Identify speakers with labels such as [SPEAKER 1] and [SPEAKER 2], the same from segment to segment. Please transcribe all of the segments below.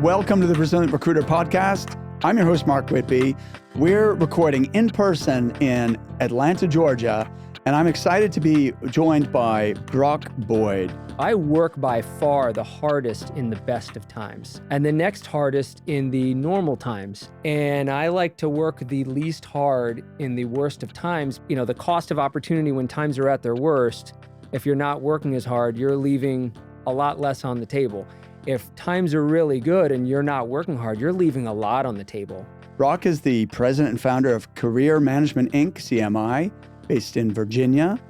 [SPEAKER 1] Welcome to the Resilient Recruiter Podcast. I'm your host, Mark Whitby. We're recording in person in Atlanta, Georgia, and I'm excited to be joined by Brock Boyd.
[SPEAKER 2] I work by far the hardest in the best of times and the next hardest in the normal times. And I like to work the least hard in the worst of times. You know, the cost of opportunity when times are at their worst, if you're not working as hard, you're leaving a lot less on the table. If times are really good and you're not working hard, you're leaving a lot on the table.
[SPEAKER 1] Brock is the president and founder of Career Management Inc., CMI, based in Virginia.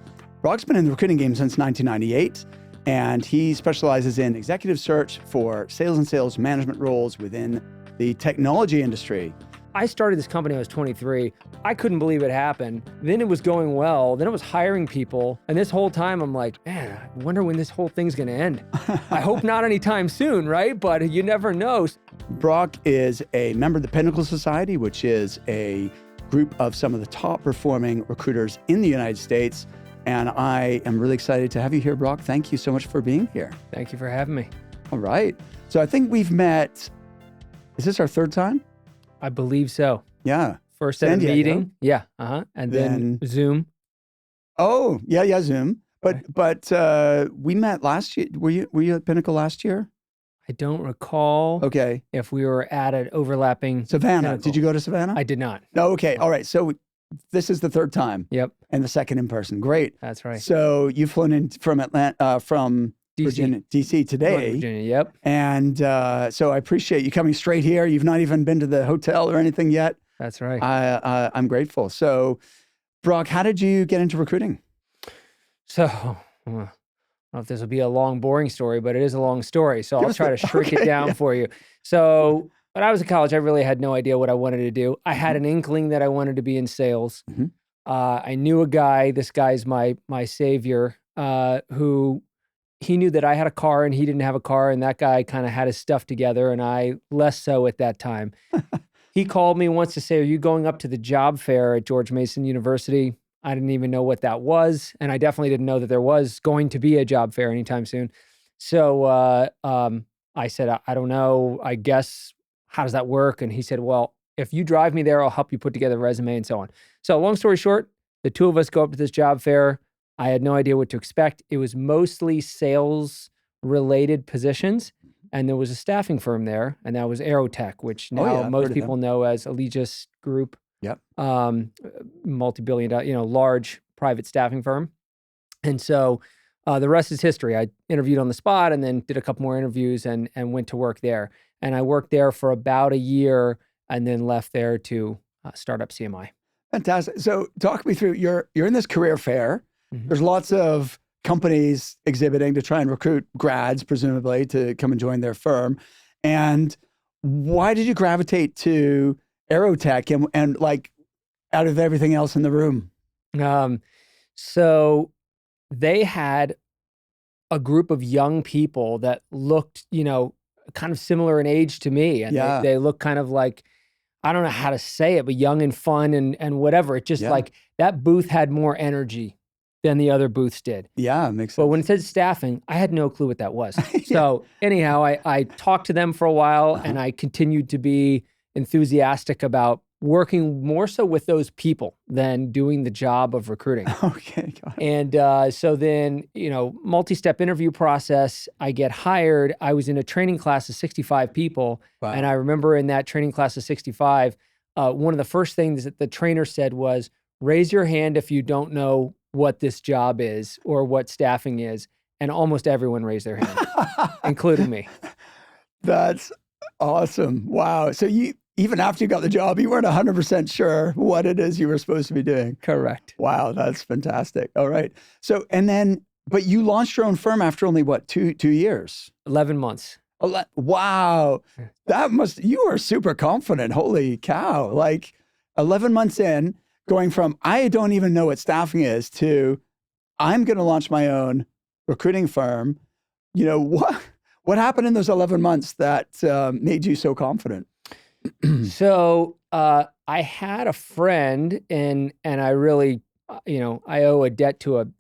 [SPEAKER 1] Brock's been in the recruiting game since 1998, and he specializes in executive search for sales and sales management roles within the technology industry.
[SPEAKER 2] I started this company when I was 23. I couldn't believe it happened. Then it was going well. Then it was hiring people. And this whole time I'm like, man, I wonder when this whole thing's gonna end. I hope not anytime soon, right? But you never know.
[SPEAKER 1] Brock is a member of the Pinnacle Society, which is a group of some of the top performing recruiters in the United States. And I am really excited to have you here, Brock. Thank you so much for being here.
[SPEAKER 2] Thank you for having me.
[SPEAKER 1] All right. So I think we've met, is this our third time?
[SPEAKER 2] I believe so.
[SPEAKER 1] Yeah.
[SPEAKER 2] First at a meeting. Yeah. And then Zoom.
[SPEAKER 1] Oh, yeah, Zoom. But we met last year. Were you at Pinnacle last year?
[SPEAKER 2] I don't recall.
[SPEAKER 1] Okay.
[SPEAKER 2] If we were at an overlapping
[SPEAKER 1] Savannah.
[SPEAKER 2] Pinnacle.
[SPEAKER 1] Did you go to Savannah?
[SPEAKER 2] I did not.
[SPEAKER 1] No. Okay. All right. So this is the third time.
[SPEAKER 2] Yep.
[SPEAKER 1] And the second in person. Great.
[SPEAKER 2] That's right.
[SPEAKER 1] So you've flown in from Atlanta, from DC today.
[SPEAKER 2] Virginia, yep.
[SPEAKER 1] And so I appreciate you coming straight here. You've not even been to the hotel or anything yet.
[SPEAKER 2] That's right.
[SPEAKER 1] I'm grateful. So, Brock, how did you get into recruiting?
[SPEAKER 2] So, I don't know if this will be a long, boring story, but it is a long story. So I'll try to shrink it down for you. So when I was in college, I really had no idea what I wanted to do. I had an inkling that I wanted to be in sales.
[SPEAKER 1] Mm-hmm.
[SPEAKER 2] I knew a guy, this guy's my savior, who he knew that I had a car and he didn't have a car, and that guy kind of had his stuff together and I less so at that time. He called me once to say, are you going up to the job fair at George Mason University? I didn't even know what that was. And I definitely didn't know that there was going to be a job fair anytime soon. So I said, I don't know, I guess, how does that work? And he said, well, if you drive me there, I'll help you put together a resume and so on. So long story short, the two of us go up to this job fair. I had no idea what to expect. It was mostly sales related positions. And there was a staffing firm there, and that was Aerotech, which now most people know as Allegis Group.
[SPEAKER 1] Yep.
[SPEAKER 2] Multi-billion dollar, large private staffing firm. And so the rest is history. I interviewed on the spot and then did a couple more interviews and went to work there. And I worked there for about a year and then left there to start up CMI.
[SPEAKER 1] Fantastic. So talk me through, you're in this career fair.
[SPEAKER 2] Mm-hmm.
[SPEAKER 1] There's lots of companies exhibiting to try and recruit grads, presumably, to come and join their firm. And why did you gravitate to Aerotech and like out of everything else in the room?
[SPEAKER 2] So they had a group of young people that looked, kind of similar in age to me. And they looked kind of like, I don't know how to say it, but young and fun and whatever. It just like that booth had more energy than the other booths did.
[SPEAKER 1] Yeah, makes sense.
[SPEAKER 2] But when it said staffing, I had no clue what that was. So anyhow, I talked to them for a while and I continued to be enthusiastic about working more so with those people than doing the job of recruiting.
[SPEAKER 1] Okay, got it.
[SPEAKER 2] And so then, multi-step interview process, I get hired. I was in a training class of 65 people.
[SPEAKER 1] Wow.
[SPEAKER 2] And I remember in that training class of 65, one of the first things that the trainer said was, raise your hand if you don't know what this job is or what staffing is. And almost everyone raised their hand, including me.
[SPEAKER 1] That's awesome. Wow. So even after you got the job, you weren't 100% sure what it is you were supposed to be doing.
[SPEAKER 2] Correct.
[SPEAKER 1] Wow. That's fantastic. All right. So, but you launched your own firm after only what, two years?
[SPEAKER 2] 11 months.
[SPEAKER 1] Wow. You were super confident. Holy cow. Like 11 months in, going from, I don't even know what staffing is to, I'm going to launch my own recruiting firm. What happened in those 11 months that made you so confident?
[SPEAKER 2] So I had a friend and I really, I owe a debt to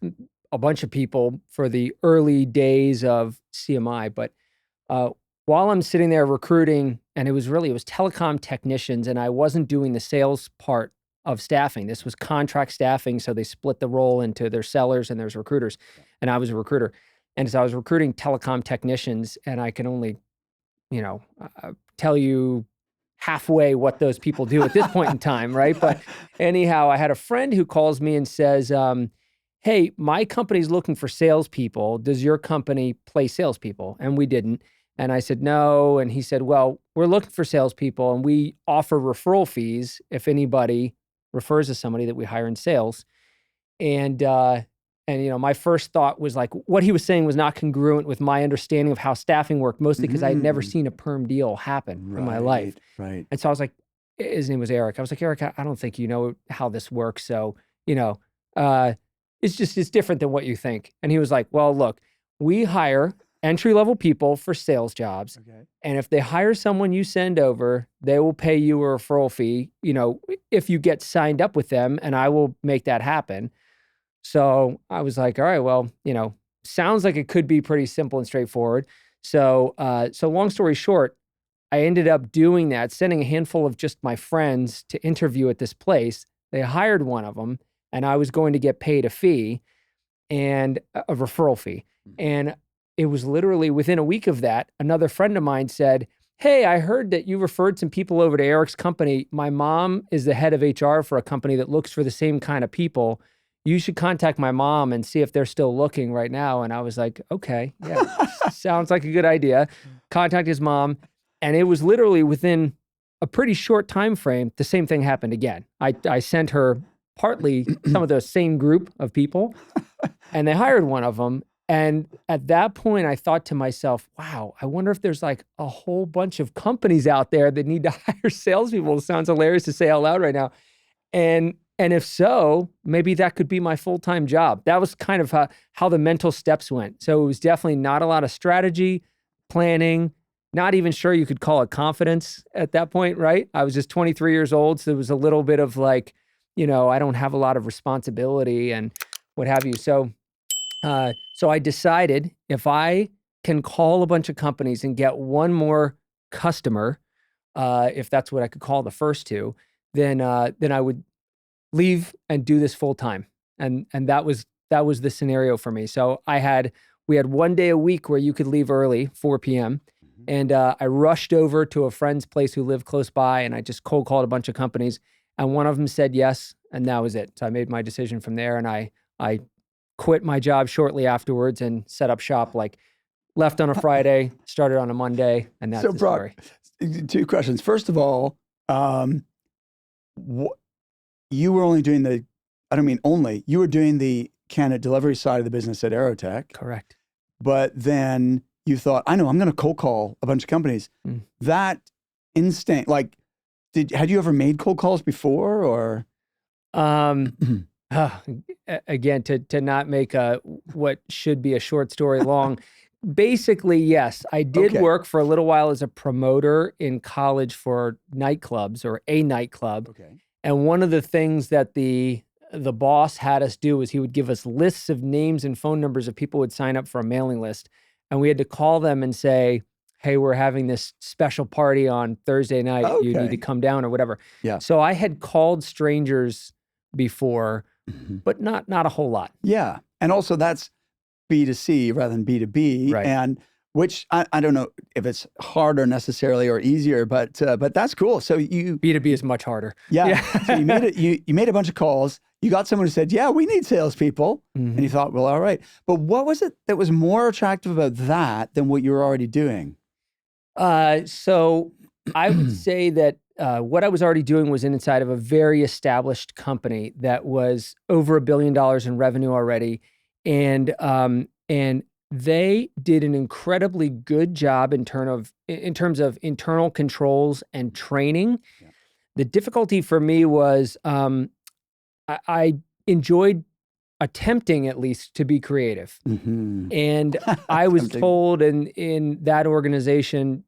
[SPEAKER 2] a bunch of people for the early days of CMI, but while I'm sitting there recruiting, and it was telecom technicians, and I wasn't doing the sales part of staffing. This was contract staffing, so they split the role into there's sellers and there's recruiters, and I was a recruiter. And so I was recruiting telecom technicians, and I can only, tell you halfway what those people do at this point in time, right? But anyhow, I had a friend who calls me and says, hey, my company's looking for salespeople. Does your company place salespeople? And we didn't. And I said, no. And he said, well, we're looking for salespeople and we offer referral fees if anybody refers to somebody that we hire in sales. And my first thought was like, what he was saying was not congruent with my understanding of how staffing worked, mostly because I had never seen a perm deal happen in my life.
[SPEAKER 1] Right.
[SPEAKER 2] And so I was like, his name was Eric. I was like, Eric, I don't think you know how this works. So, it's different than what you think. And he was like, well, look, we hire entry-level people for sales jobs.
[SPEAKER 1] Okay.
[SPEAKER 2] And if they hire someone you send over, they will pay you a referral fee, if you get signed up with them, and I will make that happen. So I was like, all right, well, sounds like it could be pretty simple and straightforward. So long story short, I ended up doing that, sending a handful of just my friends to interview at this place. They hired one of them, and I was going to get paid a fee and a referral fee. And it was literally within a week of that, another friend of mine said, hey, I heard that you referred some people over to Eric's company. My mom is the head of HR for a company that looks for the same kind of people. You should contact my mom and see if they're still looking right now. And I was like, okay, yeah, sounds like a good idea. Contact his mom. And it was literally within a pretty short time frame, the same thing happened again. I sent her partly some of the same group of people, and they hired one of them. And at that point, I thought to myself, wow, I wonder if there's like a whole bunch of companies out there that need to hire salespeople. It sounds hilarious to say out loud right now. And if so, maybe that could be my full-time job. That was kind of how the mental steps went. So it was definitely not a lot of strategy, planning, not even sure you could call it confidence at that point, right? I was just 23 years old. So there was a little bit of like, I don't have a lot of responsibility and what have you. So I decided if I can call a bunch of companies and get one more customer, if that's what I could call the first two, then I would leave and do this full time. And that was the scenario for me. So we had 1 day a week where you could leave early, 4 p.m. And I rushed over to a friend's place who lived close by, and I just cold called a bunch of companies, and one of them said yes, and that was it. So I made my decision from there, and I quit my job shortly afterwards and set up shop, like left on a Friday, started on a Monday, and that's the story.
[SPEAKER 1] Two questions. First of all, you were only doing you were doing the candidate delivery side of the business at Aerotech.
[SPEAKER 2] Correct.
[SPEAKER 1] But then you thought, I know, I'm going to cold call a bunch of companies. That instinct, like, had you ever made cold calls before, or?
[SPEAKER 2] Again, to not make what should be a short story long, basically, yes, I did work for a little while as a promoter in college for nightclubs or a nightclub.
[SPEAKER 1] Okay.
[SPEAKER 2] And one of the things that the boss had us do was he would give us lists of names and phone numbers of people who would sign up for a mailing list. And we had to call them and say, hey, we're having this special party on Thursday night.
[SPEAKER 1] Okay.
[SPEAKER 2] You need to come down or whatever.
[SPEAKER 1] Yeah.
[SPEAKER 2] So I had called strangers before, but not a whole lot.
[SPEAKER 1] Yeah. And also that's B2C rather than B2B.
[SPEAKER 2] Right.
[SPEAKER 1] And which I don't know if it's harder necessarily or easier, but that's cool. So
[SPEAKER 2] B2B is much harder.
[SPEAKER 1] Yeah. So you made a bunch of calls. You got someone who said, yeah, we need salespeople. And you thought, well, all right. But what was it that was more attractive about that than what you were already doing?
[SPEAKER 2] So I would say that what I was already doing was inside of a very established company that was over $1 billion in revenue already. And they did an incredibly good job in terms of internal controls and training. Yeah. The difficulty for me was I enjoyed attempting at least to be creative. And I was told in that organization,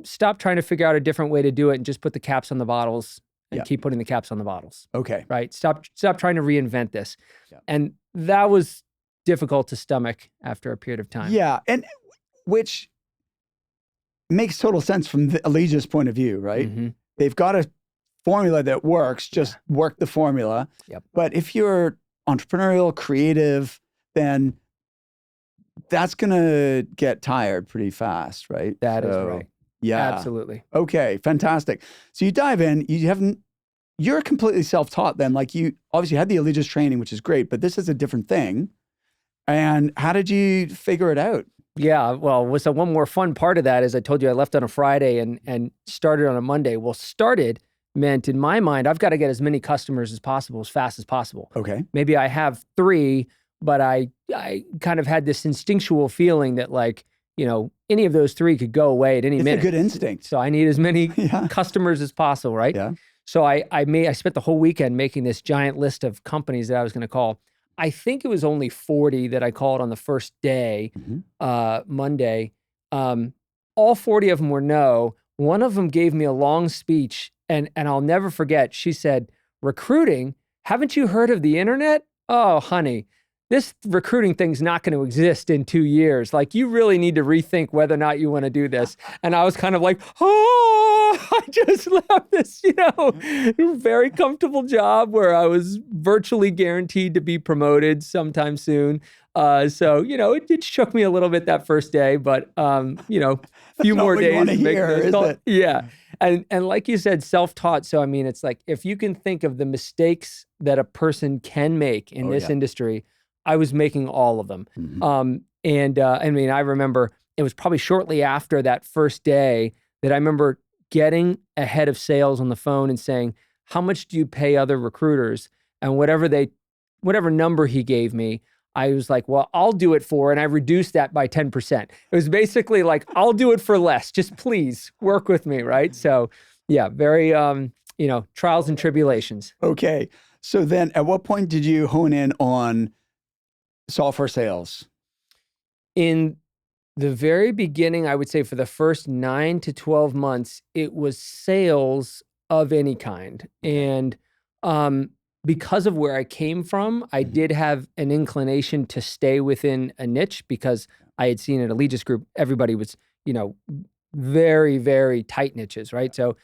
[SPEAKER 2] stop trying to figure out a different way to do it and just put the caps on the bottles and keep putting the caps on the bottles.
[SPEAKER 1] Okay.
[SPEAKER 2] Right? Stop trying to reinvent this.
[SPEAKER 1] Yeah.
[SPEAKER 2] And that was difficult to stomach after a period of time.
[SPEAKER 1] Yeah. And which makes total sense from the Allegis point of view, right?
[SPEAKER 2] Mm-hmm.
[SPEAKER 1] They've got a formula that works, just work the formula.
[SPEAKER 2] Yep.
[SPEAKER 1] But if you're entrepreneurial, creative, then that's going to get tired pretty fast, right?
[SPEAKER 2] That is right.
[SPEAKER 1] Yeah.
[SPEAKER 2] Absolutely.
[SPEAKER 1] Okay, fantastic. So you dive in, you're completely self-taught then. Like you obviously had the Allegis training, which is great, but this is a different thing. And how did you figure it out?
[SPEAKER 2] Yeah, well, so one more fun part of that is I told you I left on a Friday and started on a Monday. Well, started meant in my mind, I've got to get as many customers as possible, as fast as possible.
[SPEAKER 1] Okay.
[SPEAKER 2] Maybe I have 3, but I kind of had this instinctual feeling that like, any of those 3 could go away at any minute.
[SPEAKER 1] It's a good instinct.
[SPEAKER 2] So I need as many customers as possible, right?
[SPEAKER 1] Yeah.
[SPEAKER 2] So I spent the whole weekend making this giant list of companies that I was going to call. I think it was only 40 that I called on the first day, Monday. All 40 of them were no. One of them gave me a long speech, and I'll never forget. She said, "Recruiting? Haven't you heard of the internet? Oh, honey, this recruiting thing's not going to exist in 2 years. Like, you really need to rethink whether or not you want to do this." And I was kind of like, I just left this, very comfortable job where I was virtually guaranteed to be promoted sometime soon. So, it shook me a little bit that first day, but, a few more days. Yeah. And like you said, self-taught. So, I mean, it's like, if you can think of the mistakes that a person can make in this industry, I was making all of them. Mm-hmm. I remember it was probably shortly after that first day that I remember getting a head of sales on the phone and saying, "How much do you pay other recruiters?" And whatever number he gave me, I was like, "Well, I'll do it for," and I reduced that by 10%. It was basically like, "I'll do it for less. Just please work with me," right? So yeah, very, trials and tribulations.
[SPEAKER 1] Okay. So then at what point did you hone in on software sales?
[SPEAKER 2] In the very beginning, I would say for the first 9 to 12 months, it was sales of any kind. And because of where I came from, I did have an inclination to stay within a niche because I had seen at Allegis Group, everybody was, very, very tight niches, right? So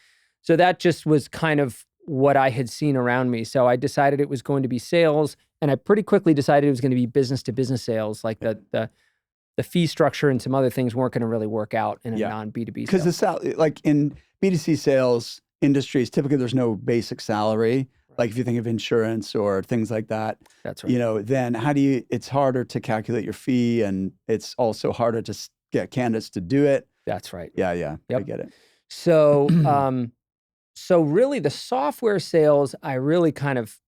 [SPEAKER 2] that just was kind of what I had seen around me. So I decided it was going to be sales, and I pretty quickly decided it was going to be business to business sales, like the fee structure and some other things weren't going to really work out in a non-B2B
[SPEAKER 1] because like in B2C sales industries, typically there's no basic salary. Right. Like if you think of insurance or things like that,
[SPEAKER 2] that's right.
[SPEAKER 1] Then it's harder to calculate your fee, and it's also harder to get candidates to do it.
[SPEAKER 2] That's right.
[SPEAKER 1] Yeah.
[SPEAKER 2] Yep.
[SPEAKER 1] I get it.
[SPEAKER 2] So, so really the software sales, I really kind of,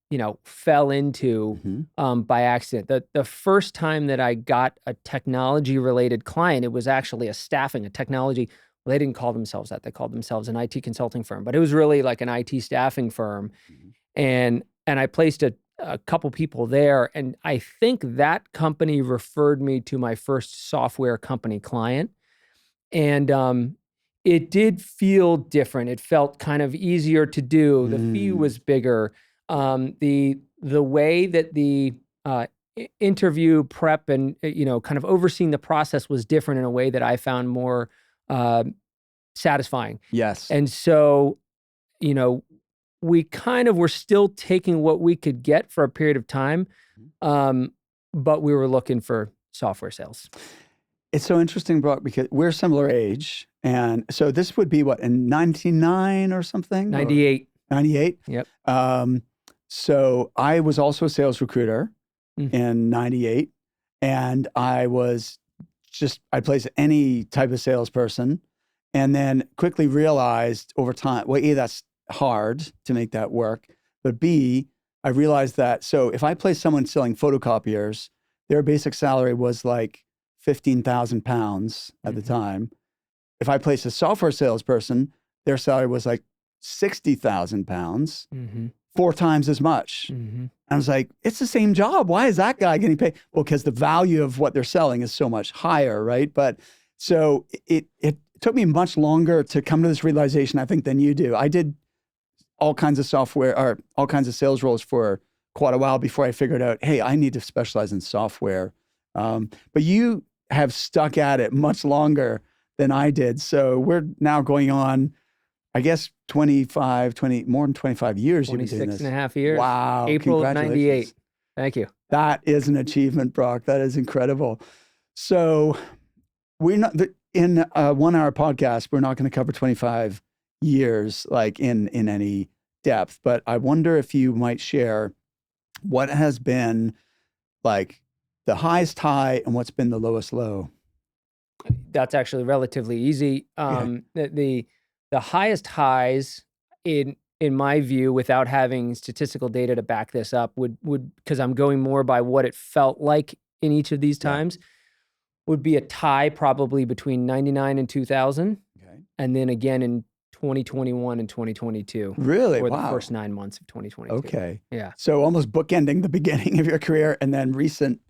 [SPEAKER 2] fell into by accident. The first time that I got a technology related client, it was actually a technology. Well, they didn't call themselves that. They called themselves an IT consulting firm, but it was really like an IT staffing firm. And I placed a couple people there. And I think that company referred me to my first software company client. And it did feel different. It felt kind of easier to do. The fee was bigger. The way that the interview prep and kind of overseeing the process was different in a way that I found more satisfying.
[SPEAKER 1] Yes.
[SPEAKER 2] And so, we kind of were still taking what we could get for a period of time, but we were looking for software sales.
[SPEAKER 1] It's so interesting, Brock, because we're similar age. And so this would be what, in 99 or something?
[SPEAKER 2] 98.
[SPEAKER 1] 98?
[SPEAKER 2] Yep.
[SPEAKER 1] So I was also a sales recruiter in 98. And I placed any type of salesperson, and then quickly realized over time, well, A, that's hard to make that work. But B, I realized that, so if I placed someone selling photocopiers, their basic salary was like 15,000 pounds at the time. If I placed a software salesperson, their salary was like 60,000 pounds, 4 times as much. I was like, it's the same job. Why is that guy getting paid? Well, because the value of what they're selling is so much higher, right? But so it took me much longer to come to this realization, I think, than you do. I did all kinds of software or all kinds of sales roles for quite a while before I figured out, hey, I need to specialize in software. But you have stuck at it much longer than I did. So we're now going on, I guess, more than 25 years you've been doing
[SPEAKER 2] 26
[SPEAKER 1] this.
[SPEAKER 2] and a half years.
[SPEAKER 1] Wow.
[SPEAKER 2] April of 98.
[SPEAKER 1] Congratulations.
[SPEAKER 2] Thank you.
[SPEAKER 1] That is an achievement, Brock. That is incredible. So we're not, in a 1 hour podcast, we're not going to cover 25 years like in any depth, but I wonder if you might share what has been like the highest high and what's been the lowest low.
[SPEAKER 2] That's actually relatively easy. The highest highs in my view, without having statistical data to back this up, would because I'm going more by what it felt like in each of these times, would be a tie probably between 99 and 2000, and then again in 2021 and 2022.
[SPEAKER 1] Really?
[SPEAKER 2] Or
[SPEAKER 1] Wow.
[SPEAKER 2] the first 9 months of 2022.
[SPEAKER 1] Okay.
[SPEAKER 2] Yeah.
[SPEAKER 1] So almost bookending the beginning of your career and then recent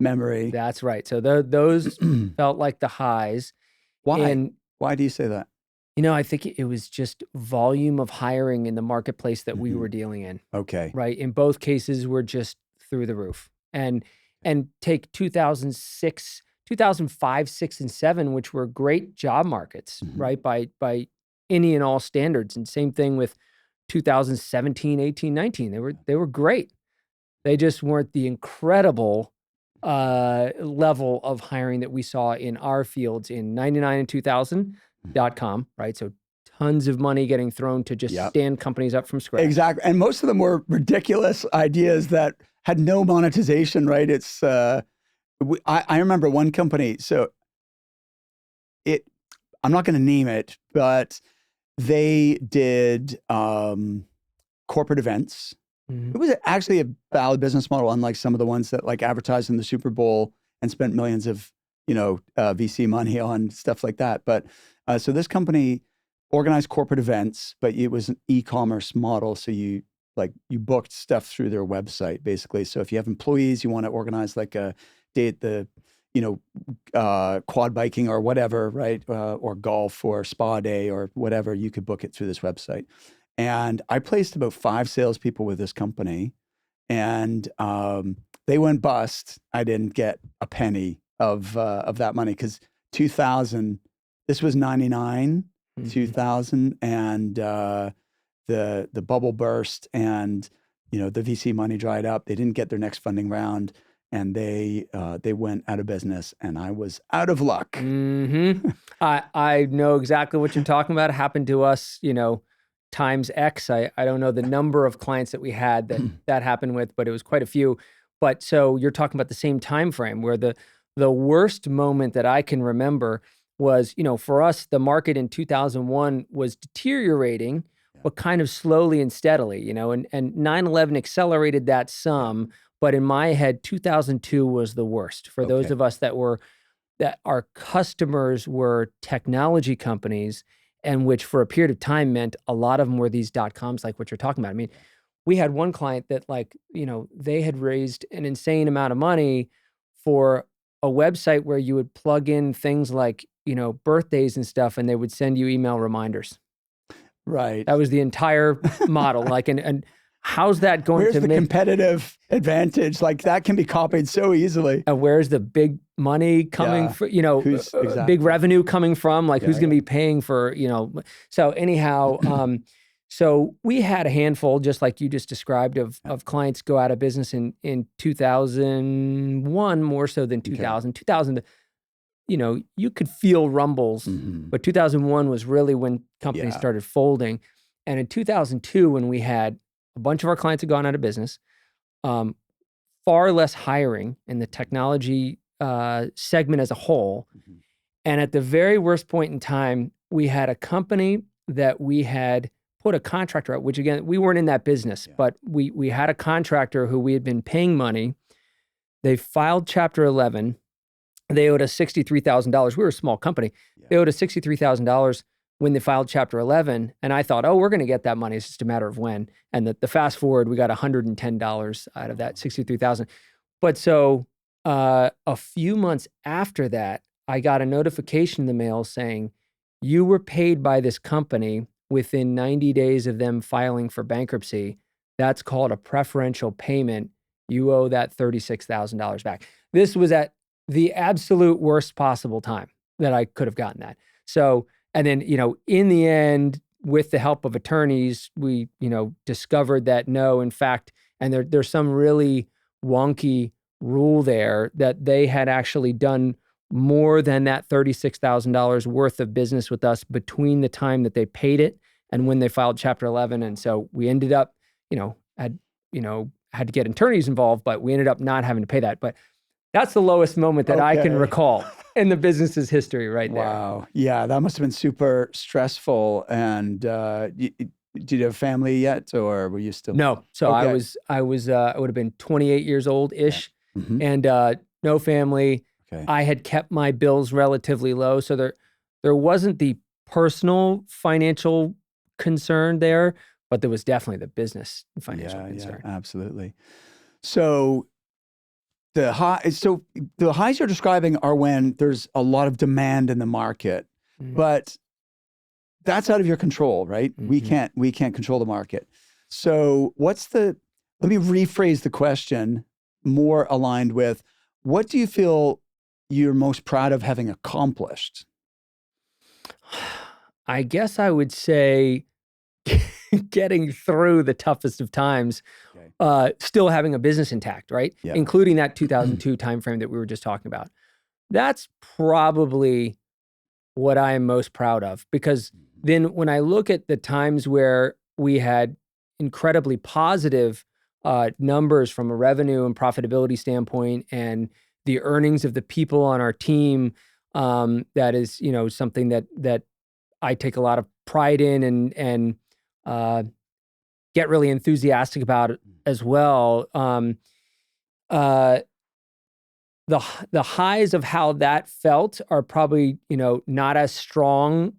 [SPEAKER 1] memory.
[SPEAKER 2] That's right. So those felt like the highs.
[SPEAKER 1] Why?
[SPEAKER 2] And,
[SPEAKER 1] Why do you say that?
[SPEAKER 2] I think it was just volume of hiring in the marketplace that we were dealing in.
[SPEAKER 1] Okay.
[SPEAKER 2] Right. In both cases, we're just through the roof. And take 2006, 2005, 6, and 7, which were great job markets, right? By any and all standards. And same thing with 2017, 18, 19. They were great. They just weren't the incredible level of hiring that we saw in our fields in 99 and 2000.com, right? So tons of money getting thrown to just stand companies up from scratch.
[SPEAKER 1] Exactly. And most of them were ridiculous ideas that had no monetization, right? It's, I remember one company, so I'm not going to name it, but they did corporate events. It was actually a valid business model, unlike some of the ones that like advertised in the Super Bowl and spent millions of, VC money on stuff like that. But so this company organized corporate events, but it was an e-commerce model. So you booked stuff through their website, basically. So if you have employees, you want to organize like a day at the, quad biking or whatever, right? Or golf or spa day or whatever, you could book it through this website. And I placed about 5 salespeople with this company, and they went bust. I didn't get a penny of that money because 2000, this was 99, 2000, and the bubble burst, and the VC money dried up. They didn't get their next funding round, and they went out of business, and I was out of luck.
[SPEAKER 2] I know exactly what you're talking about. It happened to us, times X. I don't know the number of clients that we had that happened with, but it was quite a few. But so you're talking about the same time frame where the worst moment that I can remember was, for us, the market in 2001 was deteriorating, but kind of slowly and steadily, and 9/11 accelerated that some. But in my head, 2002 was the worst for those of us that our customers were technology companies, and which for a period of time meant a lot of them were these .coms, like what you're talking about. I mean, we had one client that they had raised an insane amount of money for a website where you would plug in things like, birthdays and stuff, and they would send you email reminders.
[SPEAKER 1] Right.
[SPEAKER 2] That was the entire model. And how's that going
[SPEAKER 1] Where's
[SPEAKER 2] to
[SPEAKER 1] the
[SPEAKER 2] make
[SPEAKER 1] competitive advantage? Like that can be copied so easily.
[SPEAKER 2] Where's the big money coming from, big revenue coming from? Like who's going to be paying for, So anyhow, so we had a handful, just like you just described, of clients go out of business in 2001 more so than 2000. 2000, you could feel rumbles, but 2001 was really when companies started folding. And in 2002, when we had a bunch of our clients had gone out of business, far less hiring in the technology segment as a whole. And at the very worst point in time, we had a company that we had put a contractor out, which again, we weren't in that business, but we had a contractor who we had been paying money. They filed Chapter 11. They owed us $63,000. We were a small company. They owed us $63,000 when they filed Chapter 11. And I thought, we're going to get that money. It's just a matter of when. And the fast forward, we got $110 out of that $63,000. But so a few months after that, I got a notification in the mail saying, you were paid by this company within 90 days of them filing for bankruptcy. That's called a preferential payment. You owe that $36,000 back. This was at the absolute worst possible time that I could have gotten that. So, and then, in the end, with the help of attorneys, we, discovered that no, in fact, and there's some really wonky rule there that they had actually done more than that $36,000 worth of business with us between the time that they paid it and when they filed Chapter 11. And so we ended up, had to get attorneys involved, but we ended up not having to pay that. But that's the lowest moment that I can recall in the business's history right there.
[SPEAKER 1] Wow. Yeah, that must have been super stressful. And did you have family yet, or were you still?
[SPEAKER 2] No. So I would have been 28 years old-ish, and no family.
[SPEAKER 1] Okay.
[SPEAKER 2] I had kept my bills relatively low. So there wasn't the personal financial concern there, but there was definitely the business financial concern.
[SPEAKER 1] Yeah, absolutely. So the highs you're describing are when there's a lot of demand in the market, but that's out of your control, right? We can't control the market. So let me rephrase the question more aligned with, what do you feel you're most proud of having accomplished?
[SPEAKER 2] I guess I would say getting through the toughest of times, still having a business intact, right?
[SPEAKER 1] Yeah.
[SPEAKER 2] Including that 2002 timeframe that we were just talking about. That's probably what I am most proud of, because then when I look at the times where we had incredibly positive numbers from a revenue and profitability standpoint, and the earnings of the people on our team, that is, something that I take a lot of pride in and get really enthusiastic about it as well. The highs of how that felt are probably, not as strong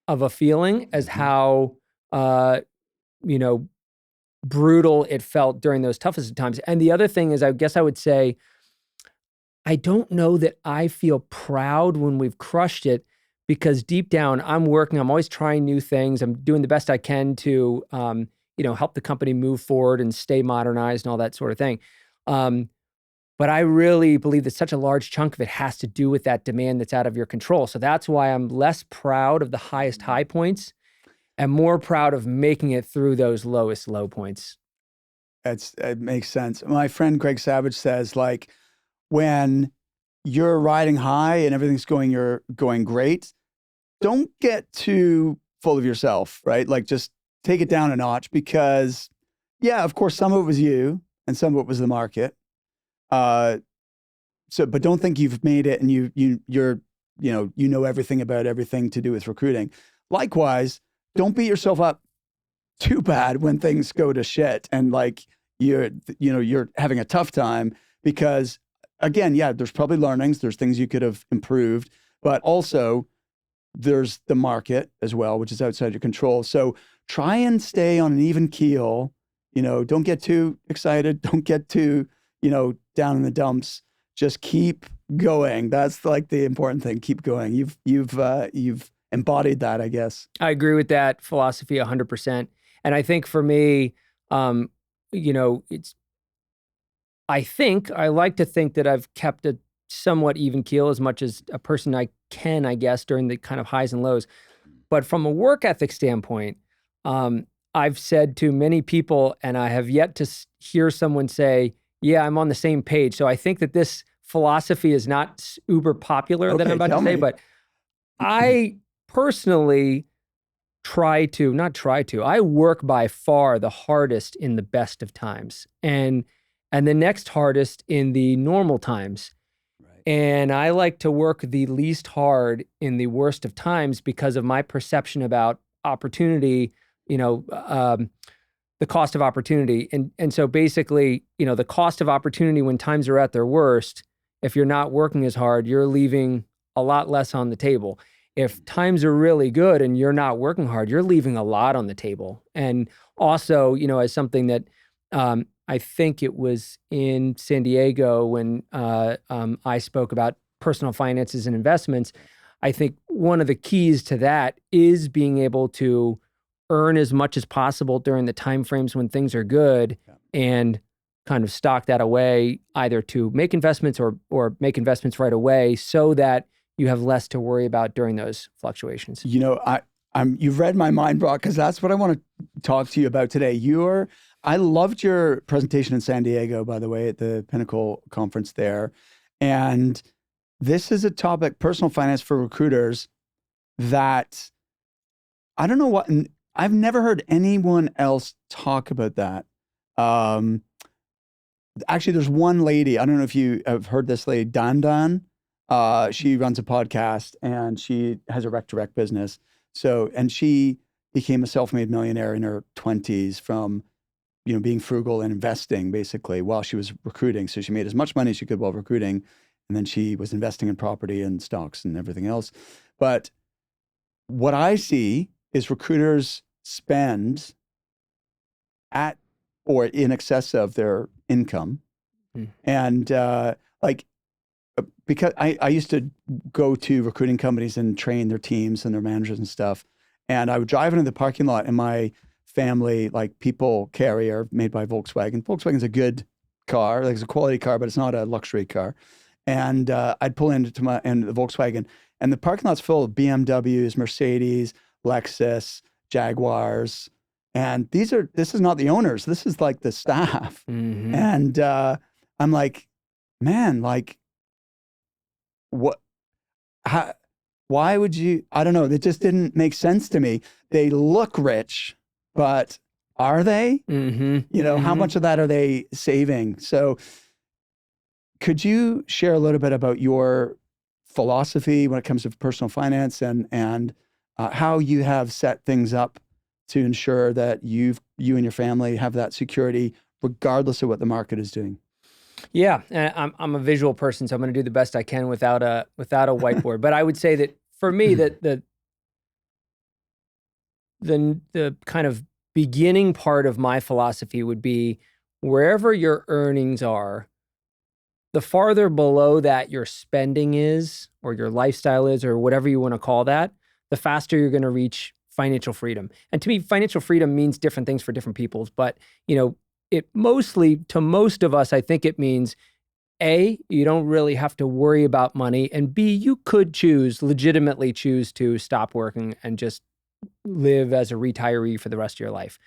[SPEAKER 2] of a feeling as how, brutal it felt during those toughest of times. And the other thing is, I guess I would say, I don't know that I feel proud when we've crushed it, because deep down I'm always trying new things. I'm doing the best I can to, help the company move forward and stay modernized and all that sort of thing. But I really believe that such a large chunk of it has to do with that demand that's out of your control. So that's why I'm less proud of the highest high points and more proud of making it through those lowest low points.
[SPEAKER 1] It makes sense. My friend Greg Savage says, like, when you're riding high and everything's going great, don't get too full of yourself, right? Like, just take it down a notch, because of course, some of it was you and some of it was the market. But don't think you've made it and you're everything about everything to do with recruiting. Likewise, don't beat yourself up too bad when things go to shit and like you're having a tough time, because again, there's probably learnings, there's things you could have improved, but also there's the market as well, which is outside your control. So try and stay on an even keel. Don't get too excited. Don't get too, down in the dumps. Just keep going. That's like the important thing. Keep going. You've embodied that, I guess.
[SPEAKER 2] I agree with that philosophy 100%. And I think for me, I like to think that I've kept a somewhat even keel as much as a person I can, I guess, during the kind of highs and lows. But from a work ethic standpoint, I've said to many people, and I have yet to hear someone say, yeah, I'm on the same page. So I think that this philosophy is not uber popular that I'm about to say, but I personally I work by far the hardest in the best of times and the next hardest in the normal times. Right. And I like to work the least hard in the worst of times because of my perception about opportunity, the cost of opportunity. And so basically, the cost of opportunity when times are at their worst, if you're not working as hard, you're leaving a lot less on the table. If times are really good and you're not working hard, you're leaving a lot on the table. And also, as something that I think it was in San Diego when I spoke about personal finances and investments, I think one of the keys to that is being able to earn as much as possible during the timeframes when things are good and kind of stock that away either to make investments or make investments right away so that you have less to worry about during those fluctuations.
[SPEAKER 1] You know, you've read my mind, Brock, because that's what I want to talk to you about today. I loved your presentation in San Diego, by the way, at the Pinnacle conference there. And this is a topic, personal finance for recruiters, that I don't know what, I've never heard anyone else talk about that. Actually, there's one lady, I don't know if you have heard this lady, Dan. She runs a podcast and she has a rec-to-rec business. So, and she became a self-made millionaire in her 20s from, being frugal and investing basically while she was recruiting. So she made as much money as she could while recruiting. And then she was investing in property and stocks and everything else. But what I see is recruiters spend at or in excess of their income. And because I used to go to recruiting companies and train their teams and their managers and stuff. And I would drive into the parking lot in my family, people carrier made by Volkswagen. Volkswagen's a good car, it's a quality car, but it's not a luxury car. And I'd pull into the Volkswagen, and the parking lot's full of BMWs, Mercedes, Lexus, Jaguars. And this is not the owners. This is the staff. Mm-hmm. And I'm like, man, what? Why would you? I don't know. It just didn't make sense to me. They look rich, but are they? Mm-hmm. How much of that are they saving? So could you share a little bit about your philosophy when it comes to personal finance and how you have set things up to ensure that you and your family have that security regardless of what the market is doing?
[SPEAKER 2] Yeah, and I'm a visual person, so I'm going to do the best I can without a whiteboard. But I would say that for me, that the kind of beginning part of my philosophy would be wherever your earnings are, the farther below that your spending is, or your lifestyle is, or whatever you want to call that, the faster you're going to reach financial freedom. And to me, financial freedom means different things for different people. But, it mostly, to most of us, I think it means A, you don't really have to worry about money, and B, you could legitimately choose to stop working and just live as a retiree for the rest of your life,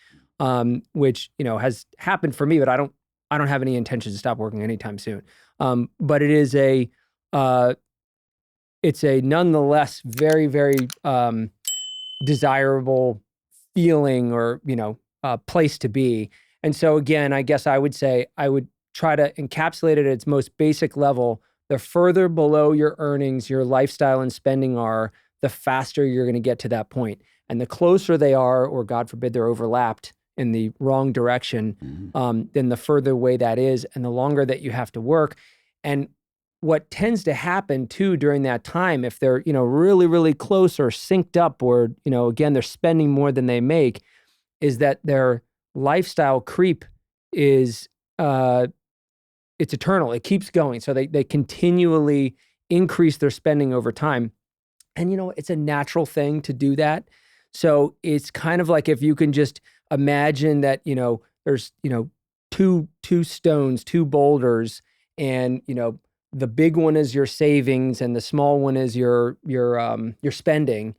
[SPEAKER 2] which, has happened for me, but I don't have any intention to stop working anytime soon. But it is it's a nonetheless very, very desirable feeling or, place to be. And so again, I guess I would say I would try to encapsulate it at its most basic level. The further below your earnings, your lifestyle and spending are, the faster you're going to get to that point. And the closer they are, or God forbid they're overlapped in the wrong direction, then the further away that is and the longer that you have to work. And what tends to happen too during that time, if they're, really, really close or synced up, or, again, they're spending more than they make, is that their lifestyle creep is it's eternal. It keeps going. So they continually increase their spending over time. And it's a natural thing to do that. So it's kind of like if you can just imagine that, there's, two stones, two boulders, and the big one is your savings and the small one is your spending.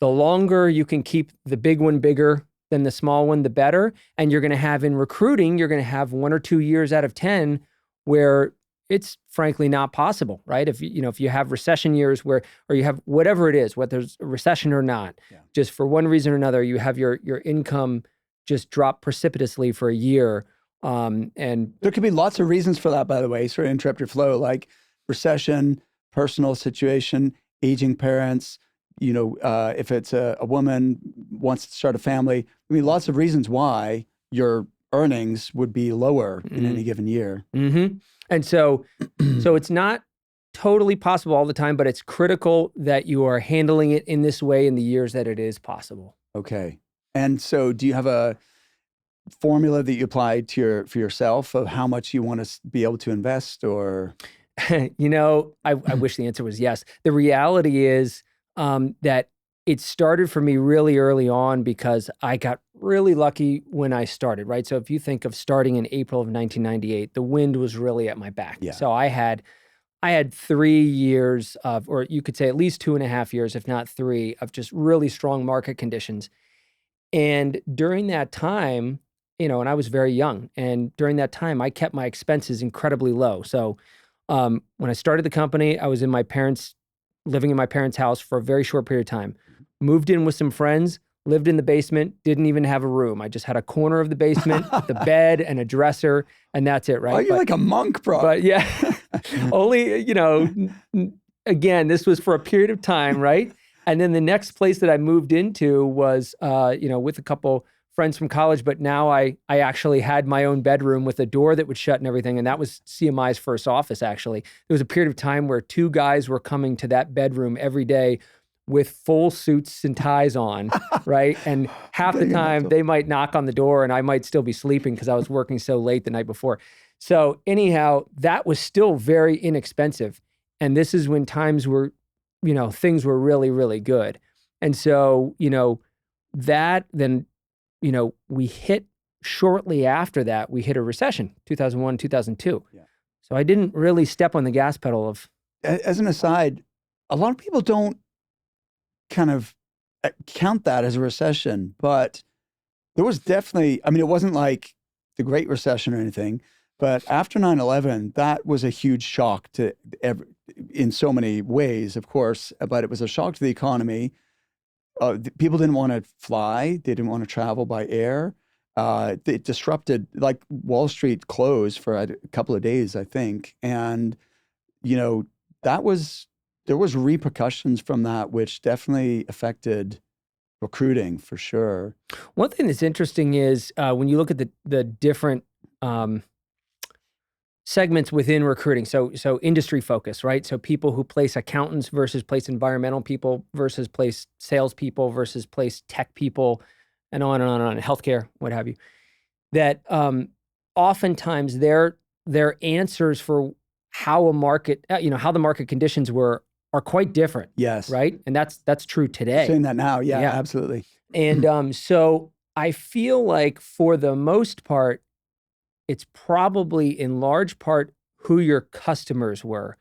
[SPEAKER 2] The longer you can keep the big one bigger than the small one, the better. And you're going to have in recruiting, you're going to have 1 or 2 years out of 10 where it's frankly not possible, right? If you have recession years or you have whatever it is, whether there's a recession or not, just for one reason or another, you have your income just drop precipitously for a year. And
[SPEAKER 1] there could be lots of reasons for that, by the way, sort of interrupt your flow, like recession, personal situation, aging parents, if it's a woman wants to start a family. I mean, lots of reasons why your earnings would be lower in any given year.
[SPEAKER 2] Mm-hmm. And so it's not totally possible all the time, but it's critical that you are handling it in this way in the years that it is possible.
[SPEAKER 1] Okay. And so do you have a formula that you apply for yourself of how much you want to be able to invest, or?
[SPEAKER 2] I wish the answer was yes. The reality is that it started for me really early on because I got really lucky when I started, right? So if you think of starting in April of 1998, the wind was really at my back.
[SPEAKER 1] Yeah.
[SPEAKER 2] So I had I had 3 years of, or you could say at least 2.5 years, if not 3, of just really strong market conditions. And during that time, and I was very young, and during that time, I kept my expenses incredibly low. So when I started the company, I was living in my parents' house for a very short period of time. Moved in with some friends, lived in the basement, didn't even have a room. I just had a corner of the basement, the bed and a dresser, and that's it, right?
[SPEAKER 1] Oh, you're like a monk, bro.
[SPEAKER 2] But yeah, only, again, this was for a period of time, right? And then the next place that I moved into was, with a couple friends from college, but now I actually had my own bedroom with a door that would shut and everything. And that was CMI's first office, actually. There was a period of time where 2 guys were coming to that bedroom every day with full suits and ties on, right? And half the time they might knock on the door and I might still be sleeping because I was working so late the night before. So anyhow, that was still very inexpensive. And this is when times were, things were really, really good. And so, we hit shortly after that, we hit a recession, 2001, 2002. Yeah. So I didn't really step on the gas pedal of.
[SPEAKER 1] As an aside, a lot of people don't kind of count that as a recession, but there was definitely, it wasn't like the Great Recession or anything, but after 9/11, that was a huge shock in so many ways, of course, but it was a shock to the economy. People didn't want to fly. They didn't want to travel by air. It disrupted, like Wall Street closed for a couple of days, I think. And, there was repercussions from that, which definitely affected recruiting for sure.
[SPEAKER 2] One thing that's interesting is when you look at the different segments within recruiting. So industry focus, right? So people who place accountants versus place environmental people versus place salespeople versus place tech people, and on and on and on, healthcare, what have you. That oftentimes their answers for how a market, how the market conditions are quite different.
[SPEAKER 1] Yes.
[SPEAKER 2] Right? And that's true today.
[SPEAKER 1] I'm saying that now. Yeah, absolutely.
[SPEAKER 2] And so I feel like for the most part, it's probably in large part who your customers were,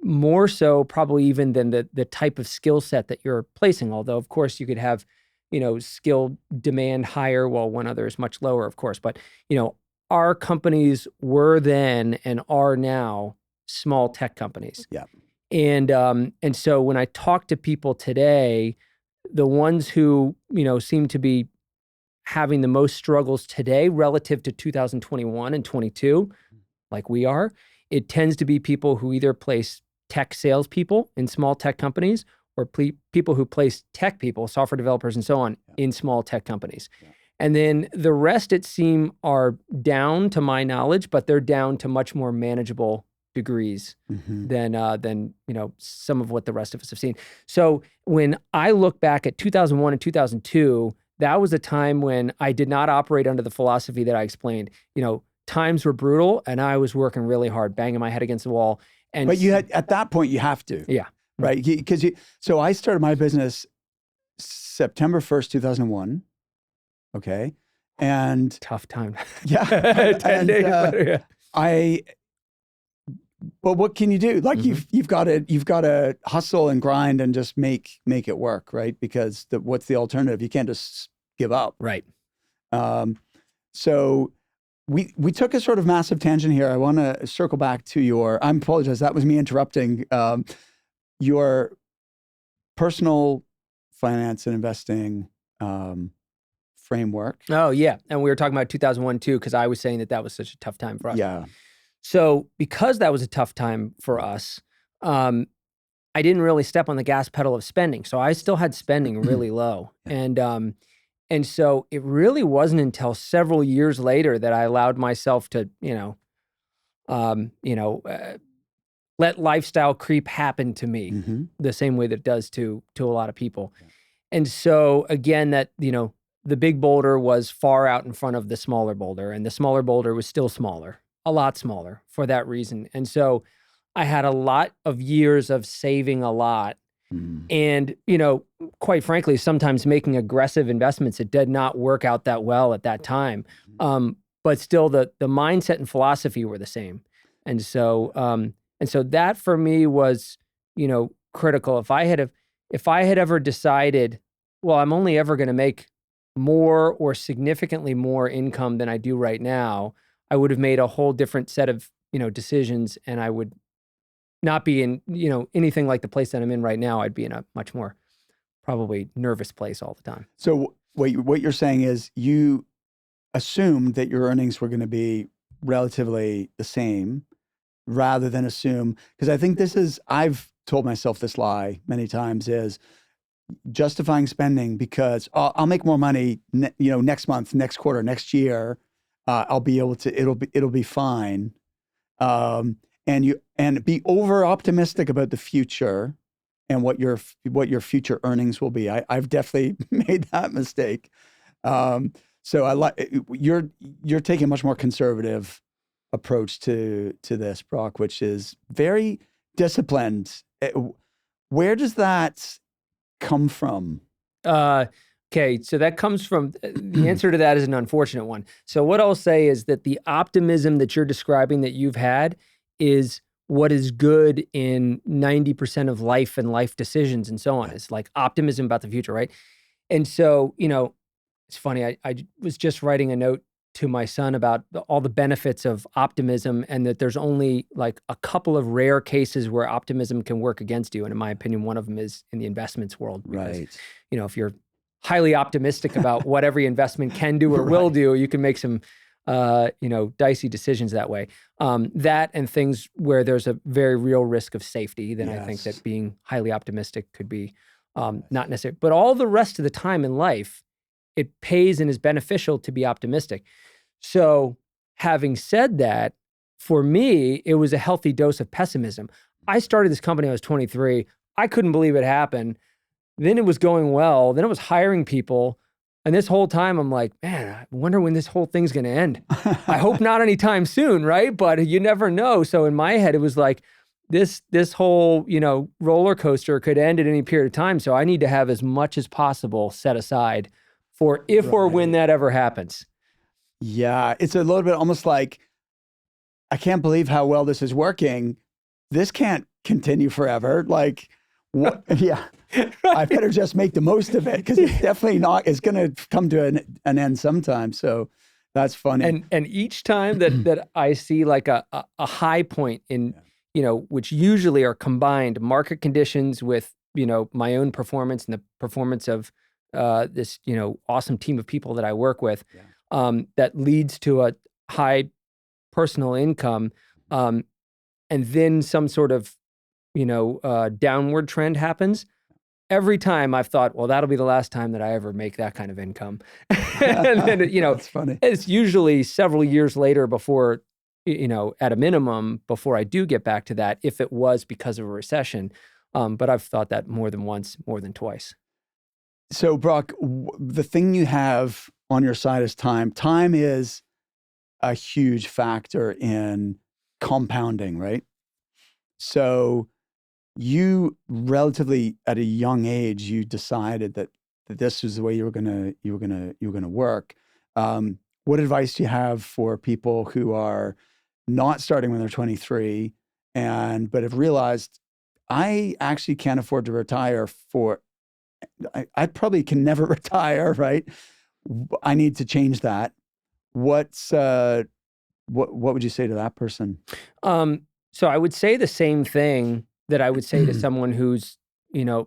[SPEAKER 2] more so probably even than the type of skill set that you're placing. Although, of course, you could have, skill demand higher while one other is much lower, of course. But, our companies were then and are now small tech companies.
[SPEAKER 1] Yeah.
[SPEAKER 2] And so when I talk to people today, the ones who, seem to be having the most struggles today relative to 2021 and 22, like we are, it tends to be people who either place tech salespeople in small tech companies or people who place tech people, software developers and so on, in small tech companies. Yeah. And then the rest, it seems, are down to my knowledge, but they're down to much more manageable degrees than some of what the rest of us have seen. So when I look back at 2001 and 2002, that was a time when I did not operate under the philosophy that I explained. Times were brutal and I was working really hard, banging my head against the wall.
[SPEAKER 1] But at that point, you have to.
[SPEAKER 2] Yeah.
[SPEAKER 1] Right? So I started my business September 1st, 2001. Okay. And
[SPEAKER 2] tough time.
[SPEAKER 1] Yeah.
[SPEAKER 2] 10 days later, yeah.
[SPEAKER 1] But what can you do? Like you've got to hustle and grind and just make it work, right? Because what's the alternative? You can't just give up,
[SPEAKER 2] right?
[SPEAKER 1] So we took a sort of massive tangent here. I want to circle back to I apologize. That was me interrupting your personal finance and investing framework.
[SPEAKER 2] Oh yeah, and we were talking about 2001 too, because I was saying that was such a tough time for us.
[SPEAKER 1] Yeah.
[SPEAKER 2] So because that was a tough time for us, I didn't really step on the gas pedal of spending. So I still had spending really low. And so it really wasn't until several years later that I allowed myself to, let lifestyle creep happen to me the same way that it does to a lot of people. Yeah. And so again, that, the big boulder was far out in front of the smaller boulder, and the smaller boulder was still smaller. A lot smaller for that reason. And so I had a lot of years of saving a lot. And, quite frankly, sometimes making aggressive investments, it did not work out that well at that time. But still the mindset and philosophy were the same. And so, And so that for me was, critical. If I had ever decided, well, I'm only ever going to make more or significantly more income than I do right now, I would have made a whole different set of, decisions, and I would not be in, anything like the place that I'm in right now. I'd be in a much more probably nervous place all the time.
[SPEAKER 1] So what you're saying is you assumed that your earnings were going to be relatively the same rather than assume, because I think I've told myself this lie many times, is justifying spending because I'll make more money, next month, next quarter, next year. I'll be able to, it'll be fine. And be over optimistic about the future and what your future earnings will be. I've definitely made that mistake. So I like you're taking a much more conservative approach to this, Brock, which is very disciplined. Where does that come from?
[SPEAKER 2] Okay, so that comes from, the answer to that is an unfortunate one. So what I'll say is that the optimism that you're describing that you've had is what is good in 90% of life and life decisions and so on. It's like optimism about the future, right? And so, it's funny, I was just writing a note to my son about all the benefits of optimism, and that there's only like a couple of rare cases where optimism can work against you. And in my opinion, one of them is in the investments world. Because,
[SPEAKER 1] Right.
[SPEAKER 2] If you're highly optimistic about what every investment can do or will do, you can make some, dicey decisions that way. That and things where there's a very real risk of safety, then I think that being highly optimistic could be not necessary. But all the rest of the time in life, it pays and is beneficial to be optimistic. So having said that, for me, it was a healthy dose of pessimism. I started this company when I was 23. I couldn't believe it happened. Then it was going well. Then it was hiring people. And this whole time I'm like, man, I wonder when this whole thing's going to end. I hope not anytime soon, right? But you never know. So in my head, it was like this whole, roller coaster could end at any period of time. So I need to have as much as possible set aside for if or when that ever happens.
[SPEAKER 1] Yeah, it's a little bit almost like, I can't believe how well this is working. This can't continue forever. Like, what? Yeah, right. I better just make the most of it, because it's definitely not. It's going to come to an end sometime. So that's funny.
[SPEAKER 2] And each time that I see like a high point in, which usually are combined market conditions with, my own performance and the performance of this, awesome team of people that I work with, that leads to a high personal income, and then some sort of, downward trend happens. Every time I've thought, well, that'll be the last time that I ever make that kind of income. And then,
[SPEAKER 1] That's funny.
[SPEAKER 2] It's usually several years later before, at a minimum, before I do get back to that, if it was because of a recession. But I've thought that more than once, more than twice.
[SPEAKER 1] So, Brock, the thing you have on your side is time. Time is a huge factor in compounding, right? So, you relatively at a young age, you decided that this was the way you were gonna work. What advice do you have for people who are not starting when they're 23 but have realized, I actually can't afford to retire I probably can never retire, right? I need to change that. What would you say to that person?
[SPEAKER 2] So I would say the same thing that I would say to someone who's,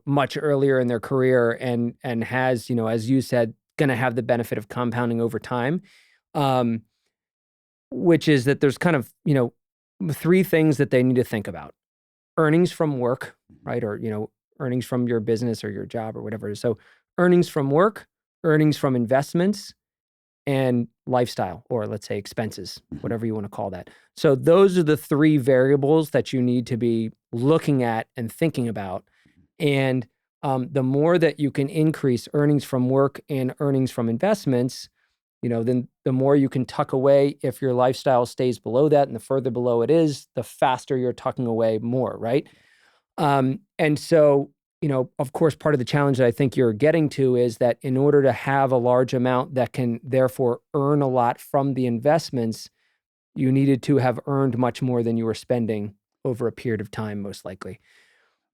[SPEAKER 2] much earlier in their career and has, as you said, going to have the benefit of compounding over time, which is that there's kind of, three things that they need to think about. Earnings from work, right? Or, earnings from your business or your job or whatever it is. So earnings from work, earnings from investments, and lifestyle, or let's say expenses, whatever you want to call that. So those are the three variables that you need to be looking at and thinking about. And the more that you can increase earnings from work and earnings from investments, then the more you can tuck away if your lifestyle stays below that, and the further below it is, the faster you're tucking away more, right? And so, of course, part of the challenge that I think you're getting to is that in order to have a large amount that can therefore earn a lot from the investments, you needed to have earned much more than you were spending over a period of time, most likely.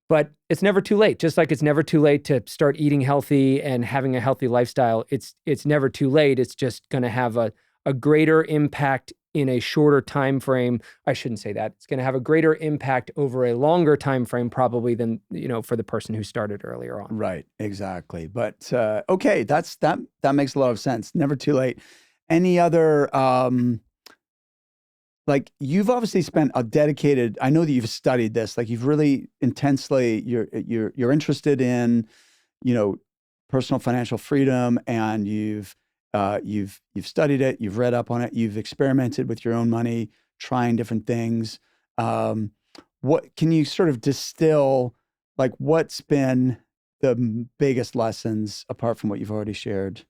[SPEAKER 2] But it's never too late. Just like it's never too late to start eating healthy and having a healthy lifestyle. It's never too late. It's just going to have a greater impact in a shorter time frame. I shouldn't say that. It's going to have a greater impact over a longer time frame, probably, than for the person who started earlier on.
[SPEAKER 1] Right. Exactly. But okay, that makes a lot of sense. Never too late. Any other? Like, you've obviously spent a dedicated, I know that you've studied this, like you've really intensely, you're interested in, personal financial freedom, and you've studied it, you've read up on it, you've experimented with your own money, trying different things. What can you sort of distill, like what's been the biggest lessons apart from what you've already shared?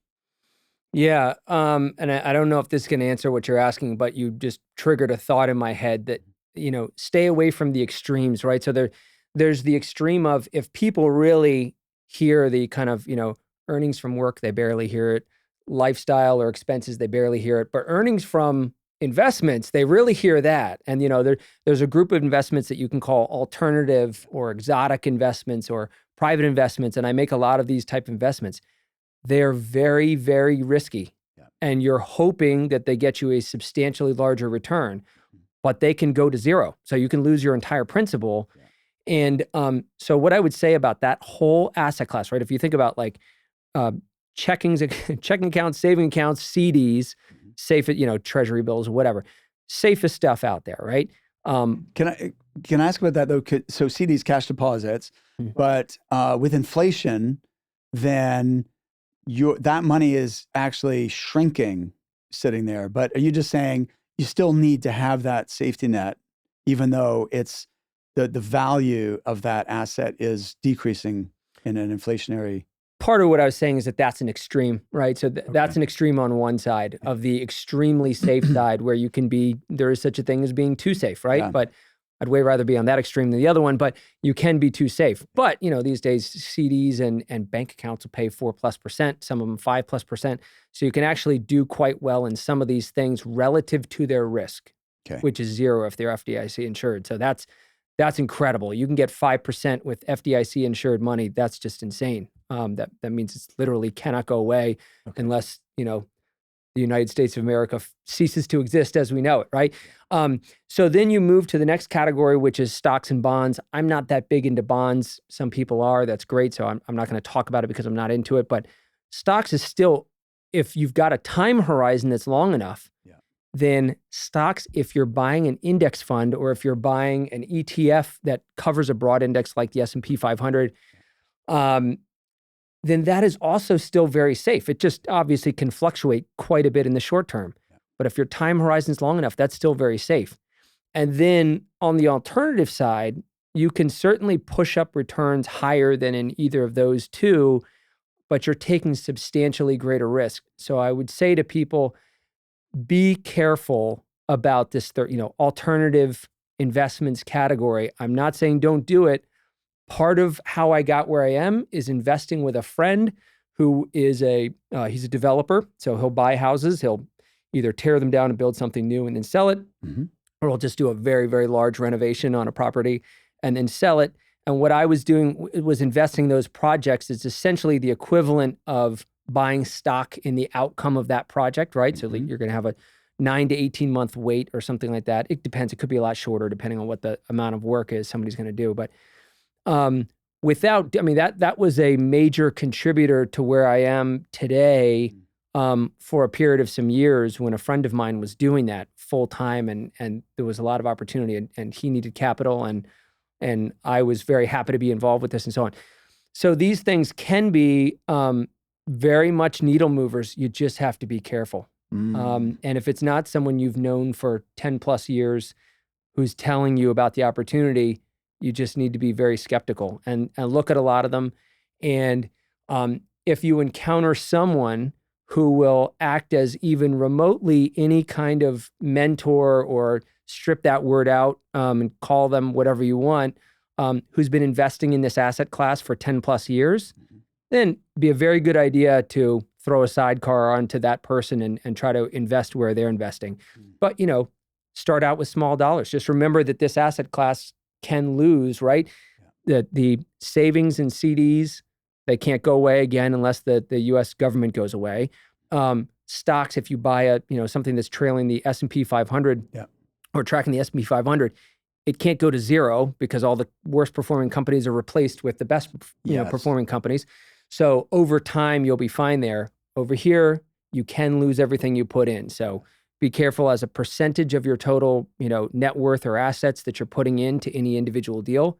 [SPEAKER 2] Yeah. And I don't know if this can answer what you're asking, but you just triggered a thought in my head that, stay away from the extremes, right? So there's the extreme of, if people really hear the kind of, earnings from work, they barely hear it. Lifestyle or expenses, they barely hear it. But earnings from investments, they really hear that. And, there's a group of investments that you can call alternative or exotic investments or private investments. And I make a lot of these type of investments. They're very, very risky. Yeah. And you're hoping that they get you a substantially larger return, but they can go to zero. So you can lose your entire principal. Yeah. And so what I would say about that whole asset class, right? If you think about like checking accounts, saving accounts, CDs, safe, treasury bills, whatever, safest stuff out there, right?
[SPEAKER 1] Can I ask about that though? So CDs, cash deposits, but with inflation, then that money is actually shrinking sitting there. But are you just saying you still need to have that safety net, even though it's the value of that asset is decreasing in an inflationary?
[SPEAKER 2] Part of what I was saying is that that's an extreme, right? So that's an extreme on one side of the extremely safe side, where there is such a thing as being too safe, right? Yeah. But I'd way rather be on that extreme than the other one, but you can be too safe. But, these days CDs and bank accounts will pay 4+%, some of them 5+%. So you can actually do quite well in some of these things relative to their risk, which is zero if they're FDIC insured. So that's incredible. You can get 5% with FDIC insured money. That's just insane. That means it's literally cannot go away unless, the United States of America ceases to exist as we know it, right? So then you move to the next category, which is stocks and bonds. I'm not that big into bonds. Some people are. That's great. So I'm not going to talk about it because I'm not into it. But stocks is still, if you've got a time horizon that's long enough, then stocks, if you're buying an index fund or if you're buying an ETF that covers a broad index like the S&P 500, then that is also still very safe. It just obviously can fluctuate quite a bit in the short term. But if your time horizon is long enough, that's still very safe. And then on the alternative side, you can certainly push up returns higher than in either of those two, but you're taking substantially greater risk. So I would say to people, be careful about this, alternative investments category. I'm not saying don't do it. Part of how I got where I am is investing with a friend who is he's a developer. So he'll buy houses. He'll either tear them down and build something new and then sell it, or he'll just do a very, very large renovation on a property and then sell it. And what I was doing was investing those projects. It's essentially the equivalent of buying stock in the outcome of that project, right? So you're going to have a 9 to 18 month wait or something like that. It depends. It could be a lot shorter depending on what the amount of work is somebody's going to do. But that was a major contributor to where I am today for a period of some years when a friend of mine was doing that full time and there was a lot of opportunity and he needed capital and I was very happy to be involved with this and so on. So these things can be very much needle movers. You just have to be careful. And if it's not someone you've known for 10 plus years who's telling you about the opportunity, you just need to be very skeptical and look at a lot of them. And if you encounter someone who will act as even remotely any kind of mentor, or strip that word out and call them whatever you want, who's been investing in this asset class for 10 plus years, then it'd be a very good idea to throw a sidecar onto that person and try to invest where they're investing. But, start out with small dollars. Just remember that this asset class can lose, right? The savings and CDs, they can't go away again unless the U.S. government goes away. Stocks, if you buy something that's trailing the S&P 500 or tracking the S&P 500, it can't go to zero because all the worst performing companies are replaced with the best performing companies. So over time, you'll be fine there. Over here, you can lose everything you put in. So be careful as a percentage of your total, net worth or assets that you're putting into any individual deal.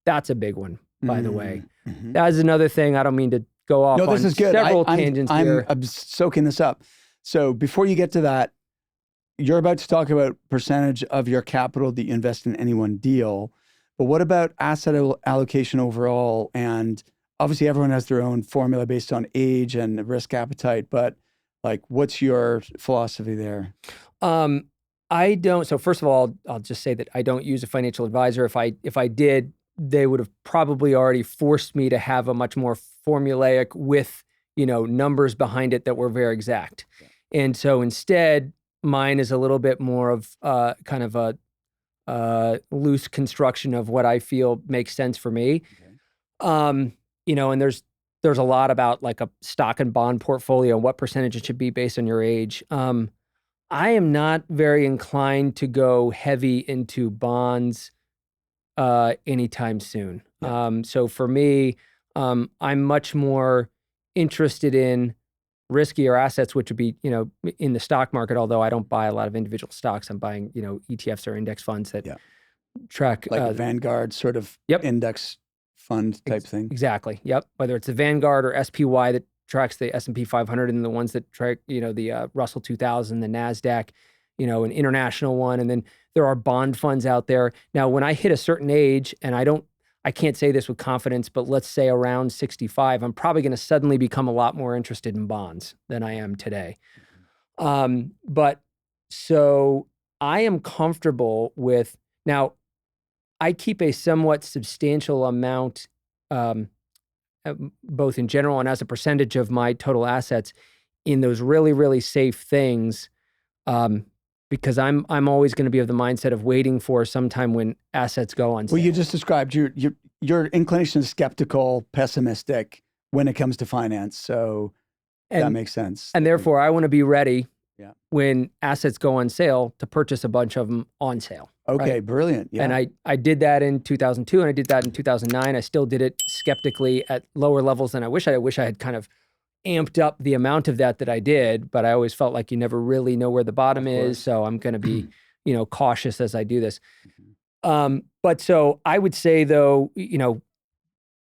[SPEAKER 2] That's a big one, by the way. That is another thing. I don't mean to go off on several tangents here.
[SPEAKER 1] I'm soaking this up. So before you get to that, you're about to talk about percentage of your capital that you invest in any one deal. But what about asset allocation overall? And obviously everyone has their own formula based on age and risk appetite, but like, what's your philosophy there?
[SPEAKER 2] I don't. So first of all, I'll just say that I don't use a financial advisor. If I did, they would have probably already forced me to have a much more formulaic with, numbers behind it that were very exact. And so instead, mine is a little bit more of kind of a loose construction of what I feel makes sense for me. And there's a lot about like a stock and bond portfolio and what percentage it should be based on your age. I am not very inclined to go heavy into bonds anytime soon. So for me, I'm much more interested in riskier assets, which would be, in the stock market, although I don't buy a lot of individual stocks. I'm buying, ETFs or index funds that track.
[SPEAKER 1] Like a Vanguard sort of index fund type thing.
[SPEAKER 2] Exactly. Yep. Whether it's the Vanguard or SPY that tracks the S&P 500 and the ones that track, the Russell 2000, the NASDAQ, an international one. And then there are bond funds out there. Now, when I hit a certain age, and I can't say this with confidence, but let's say around 65, I'm probably going to suddenly become a lot more interested in bonds than I am today. But so I am comfortable with, now I keep a somewhat substantial amount, both in general and as a percentage of my total assets in those really, really safe things, because I'm always going to be of the mindset of waiting for some time when assets go on sale.
[SPEAKER 1] Well, you just described your inclination is skeptical, pessimistic when it comes to finance. So that makes sense.
[SPEAKER 2] And therefore, I want to be ready when assets go on sale to purchase a bunch of them on sale.
[SPEAKER 1] Okay,
[SPEAKER 2] right?
[SPEAKER 1] brilliant. Yeah.
[SPEAKER 2] And I did that in 2002 and I did that in 2009. I still did it skeptically at lower levels than I wish I had kind of amped up the amount of that I did, but I always felt like you never really know where the bottom is. So I'm going to be, cautious as I do this. But so I would say though,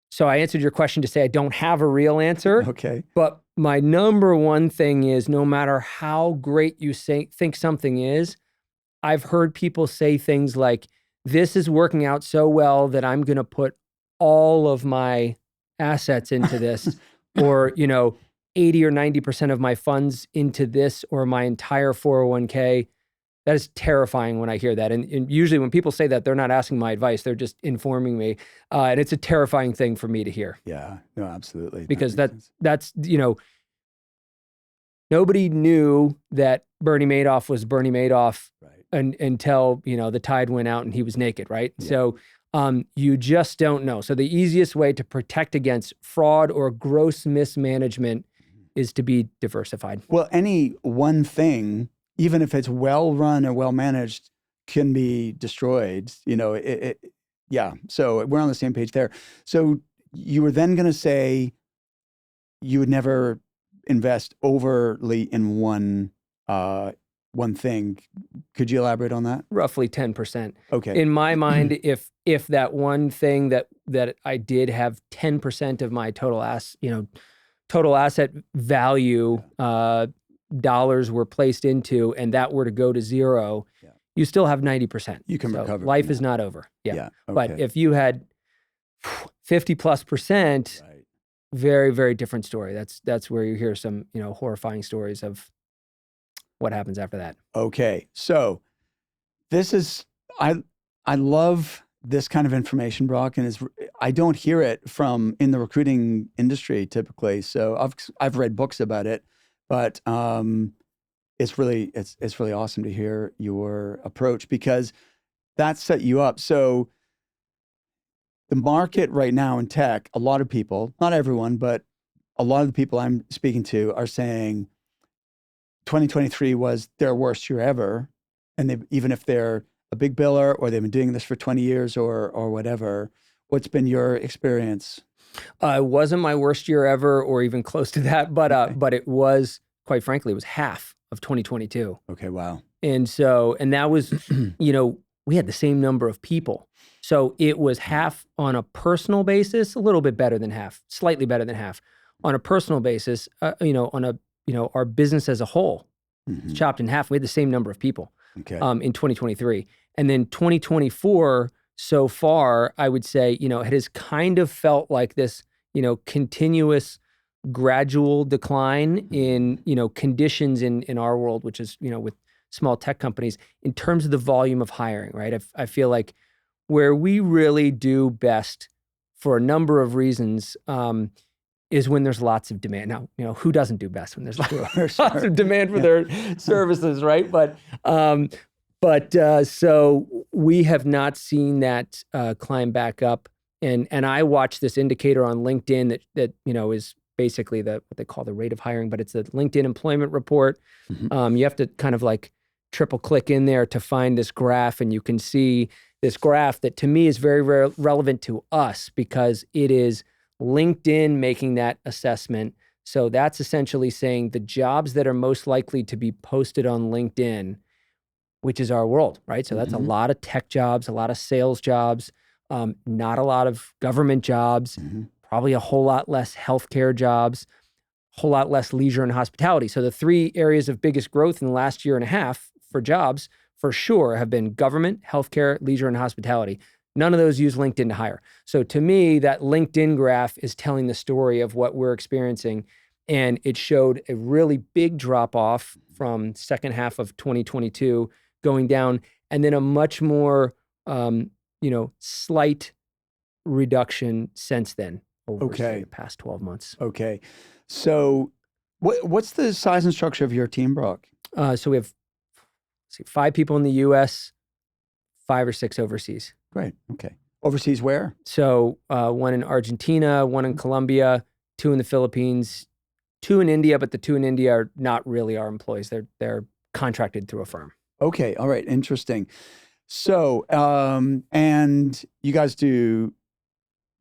[SPEAKER 2] so I answered your question to say I don't have a real answer.
[SPEAKER 1] Okay.
[SPEAKER 2] But my number one thing is no matter how great you think something is, I've heard people say things like, this is working out so well that I'm going to put all of my assets into this or, 80 or 90% of my funds into this or my entire 401k. That is terrifying when I hear that. And usually when people say that, they're not asking my advice. They're just informing me. And it's a terrifying thing for me to hear.
[SPEAKER 1] Yeah, no, absolutely.
[SPEAKER 2] Because that's, nobody knew that Bernie Madoff was Bernie Madoff until, the tide went out and he was naked, right? Yeah. So you just don't know. So the easiest way to protect against fraud or gross mismanagement is to be diversified.
[SPEAKER 1] Well, any one thing, even if it's well run or well managed, can be destroyed. Yeah. So we're on the same page there. So you were then going to say you would never invest overly in one thing. Could you elaborate on that?
[SPEAKER 2] Roughly 10%.
[SPEAKER 1] Okay.
[SPEAKER 2] In my mind, if that one thing that I did have 10% of my total asset value dollars were placed into, and that were to go to zero, you still have 90%.
[SPEAKER 1] You can recover.
[SPEAKER 2] Life is not over. Yeah.
[SPEAKER 1] Okay.
[SPEAKER 2] But if you had 50+%, very, very different story. That's where you hear some, horrifying stories of what happens after that.
[SPEAKER 1] Okay. So this is, I love this kind of information, Brock, and I don't hear it in the recruiting industry typically. So I've read books about it, but it's really awesome to hear your approach, because that set you up. So the market right now in tech, a lot of people, not everyone, but a lot of the people I'm speaking to are saying 2023 was their worst year ever. And they, even if they're a big biller or they've been doing this for 20 years or whatever, what's been your experience?
[SPEAKER 2] It wasn't my worst year ever or even close to that, but it was, quite frankly, it was half of 2022.
[SPEAKER 1] Okay, wow.
[SPEAKER 2] And that was, we had the same number of people. So it was half on a personal basis, a little bit better than half, slightly better than half. On a personal basis, our business as a whole, it's chopped in half. We had the same number of people in 2023. And then 2024, so far, I would say, it has kind of felt like this, continuous gradual decline in, conditions in our world, which is, with small tech companies, in terms of the volume of hiring, right? I feel like where we really do best for a number of reasons is when there's lots of demand. Now, who doesn't do best when there's lots of demand for their services, right? But so we have not seen that climb back up. And I watch this indicator on LinkedIn that is basically what they call the rate of hiring, but it's the LinkedIn employment report. You have to kind of like triple click in there to find this graph, and you can see this graph that to me is very, very relevant to us because it is LinkedIn making that assessment. So that's essentially saying the jobs that are most likely to be posted on LinkedIn, which is our world, right? So that's a lot of tech jobs, a lot of sales jobs, not a lot of government jobs, probably a whole lot less healthcare jobs, a whole lot less leisure and hospitality. So the three areas of biggest growth in the last year and a half for jobs, for sure, have been government, healthcare, leisure, and hospitality. None of those use LinkedIn to hire. So to me, that LinkedIn graph is telling the story of what we're experiencing. And it showed a really big drop off from second half of 2022 going down, and then a much more, slight reduction since then over say, the past 12 months.
[SPEAKER 1] Okay. So what's the size and structure of your team, Brock?
[SPEAKER 2] So we have 5 people in the US, 5 or 6 overseas.
[SPEAKER 1] Great. Okay. Overseas where?
[SPEAKER 2] So 1 in Argentina, 1 in Colombia, 2 in the Philippines, 2 in India, but the 2 in India are not really our employees. They're contracted through a firm.
[SPEAKER 1] Okay. All right. Interesting. So, and you guys do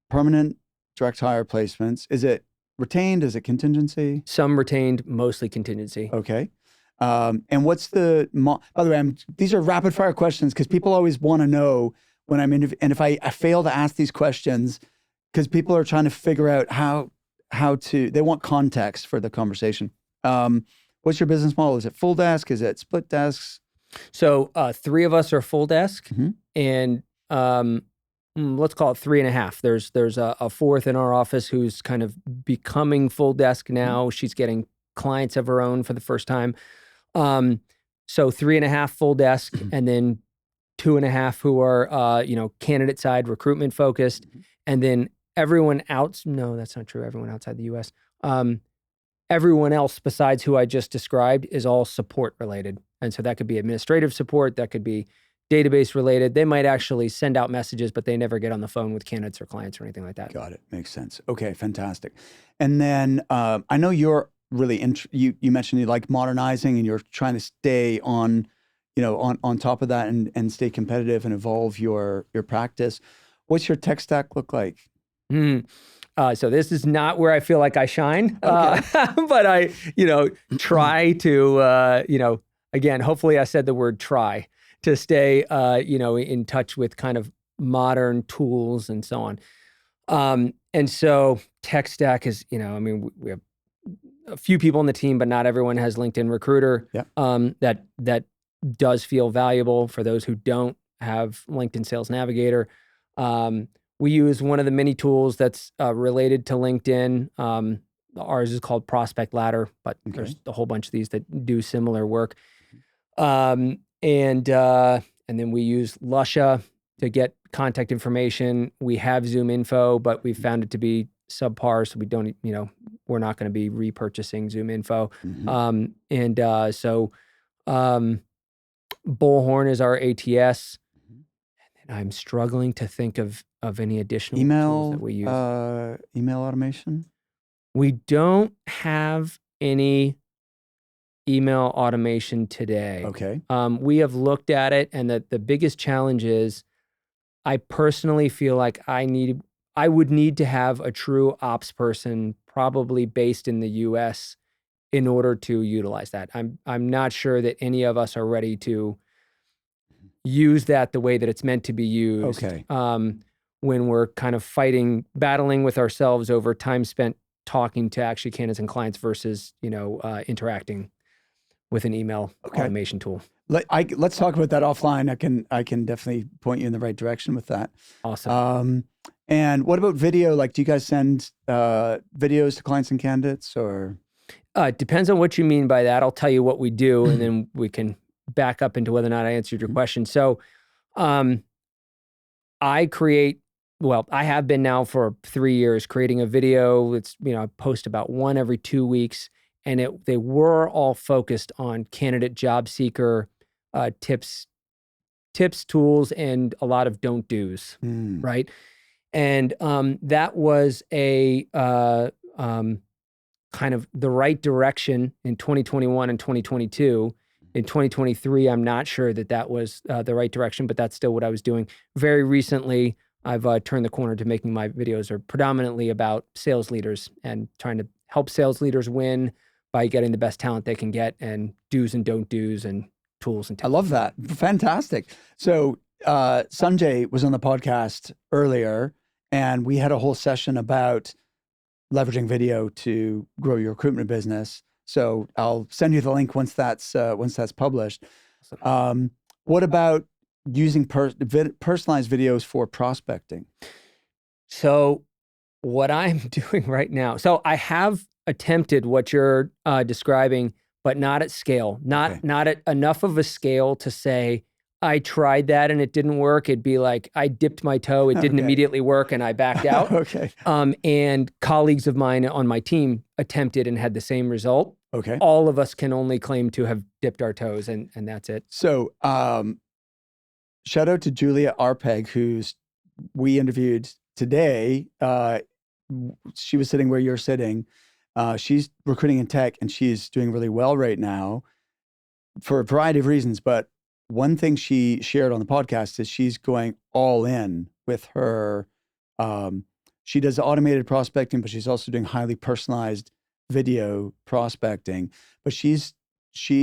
[SPEAKER 1] permanent direct hire placements. Is it retained? Is it contingency?
[SPEAKER 2] Some retained, mostly contingency.
[SPEAKER 1] Okay. And what's by the way, these are rapid fire questions because people always want to know when I'm in, and if I fail to ask these questions, because people are trying to figure out they want context for the conversation. What's your business model? Is it full desk? Is it split desks?
[SPEAKER 2] So 3 of us are full desk, and let's call it 3.5. There's a fourth in our office who's kind of becoming full desk now. She's getting clients of her own for the first time. So 3.5 full desk, and then 2.5 who are candidate side recruitment focused, and then everyone else. No, that's not true. Everyone outside the U.S. Everyone else besides who I just described is all support related. And so that could be administrative support, that could be database related. They might actually send out messages, but they never get on the phone with candidates or clients or anything like that.
[SPEAKER 1] Got it. Makes sense. Okay, fantastic. And then I know you're really, you mentioned you like modernizing and you're trying to stay on top of that and stay competitive and evolve your practice. What's your tech stack look like?
[SPEAKER 2] So this is not where I feel like I shine,
[SPEAKER 1] okay.
[SPEAKER 2] But I, try to, again, hopefully I said the word try to stay, in touch with kind of modern tools and so on. And so tech stack is, we have a few people on the team, but not everyone has LinkedIn Recruiter.
[SPEAKER 1] Yeah.
[SPEAKER 2] That does feel valuable for those who don't have LinkedIn Sales Navigator. We use one of the many tools that's related to LinkedIn. Ours is called Prospect Ladder, but there's a whole bunch of these that do similar work. And then we use Lusha to get contact information. We have Zoom Info, but we found it to be subpar, so we don't, we're not going to be repurchasing Zoom Info. So Bullhorn is our ATS. And I'm struggling to think of any additional tools that we use.
[SPEAKER 1] Email automation?
[SPEAKER 2] We don't have any email automation today.
[SPEAKER 1] Okay.
[SPEAKER 2] We have looked at it, and the biggest challenge is I personally feel like I would need to have a true ops person, probably based in the US, in order to utilize that. I'm not sure that any of us are ready to use that the way that it's meant to be used.
[SPEAKER 1] Okay.
[SPEAKER 2] When we're kind of battling with ourselves over time spent talking to actually candidates and clients versus, interacting with an email automation tool.
[SPEAKER 1] Let's talk about that offline. I can definitely point you in the right direction with that.
[SPEAKER 2] Awesome.
[SPEAKER 1] And what about video? Like, do you guys send videos to clients and candidates, or?
[SPEAKER 2] It depends on what you mean by that. I'll tell you what we do, and then we can back up into whether or not I answered your question. So, I have been now for 3 years creating a video. It's, I post about one every 2 weeks, and they were all focused on candidate job seeker tips, tools, and a lot of don't do's, right? And that was a kind of the right direction in 2021 and 2022. In 2023, I'm not sure that was the right direction, but that's still what I was doing. Very recently, I've turned the corner to making my videos are predominantly about sales leaders and trying to help sales leaders win by getting the best talent they can get, and do's and don't do's and tools and tips.
[SPEAKER 1] I love that. Fantastic. So Sanjay was on the podcast earlier, and we had a whole session about leveraging video to grow your recruitment business. So I'll send you the link once that's published. What about using personalized videos for prospecting?
[SPEAKER 2] So what I'm doing right now, so I have attempted what you're describing, but not at scale, not at enough of a scale to say, I tried that and it didn't work. It'd be like, I dipped my toe, it didn't immediately work, and I backed out. And colleagues of mine on my team attempted and had the same result. All of us can only claim to have dipped our toes, and that's it.
[SPEAKER 1] So shout out to Julia Arpeg, we interviewed today. She was sitting where you're sitting. She's recruiting in tech, and she's doing really well right now for a variety of reasons. But one thing she shared on the podcast is she's going all in with her. She does automated prospecting, but she's also doing highly personalized video prospecting. But she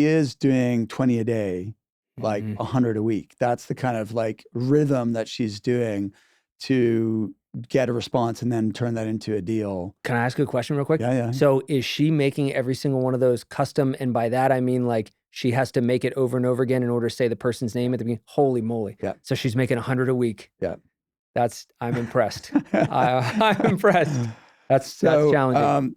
[SPEAKER 1] is doing 20 a day, like 100 a week. That's the kind of like rhythm that she's doing to get a response and then turn that into a deal.
[SPEAKER 2] Can I ask you a question real quick?
[SPEAKER 1] Yeah.
[SPEAKER 2] So is she making every single one of those custom? And by that, I mean, like, she has to make it over and over again in order to say the person's name at the beginning. Holy moly.
[SPEAKER 1] Yeah.
[SPEAKER 2] So she's making 100 a week.
[SPEAKER 1] Yeah.
[SPEAKER 2] I'm impressed. I'm impressed. That's challenging.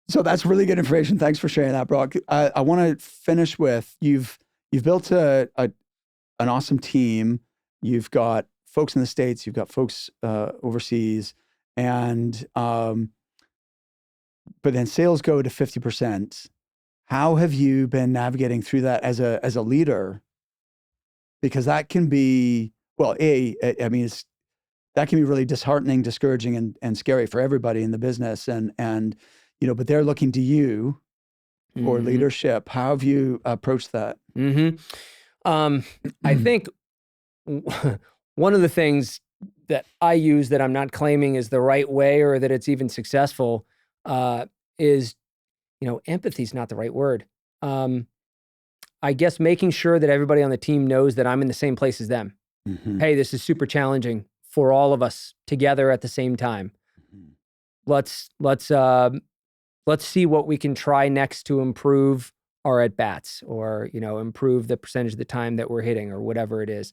[SPEAKER 1] So that's really good information. Thanks for sharing that, Brock. I want to finish with, you've built an awesome team. You've got folks in the States, you've got folks overseas, and but then sales go to 50%. How have you been navigating through that as a leader? Because that can be, that can be really disheartening, discouraging, and scary for everybody in the business. And but they're looking to you for leadership. How have you approached that?
[SPEAKER 2] I think one of the things that I use that I'm not claiming is the right way or that it's even successful is, empathy is not the right word. I guess making sure that everybody on the team knows that I'm in the same place as them. Hey, this is super challenging for all of us together at the same time. Let's see what we can try next to improve our at-bats, or, improve the percentage of the time that we're hitting, or whatever it is.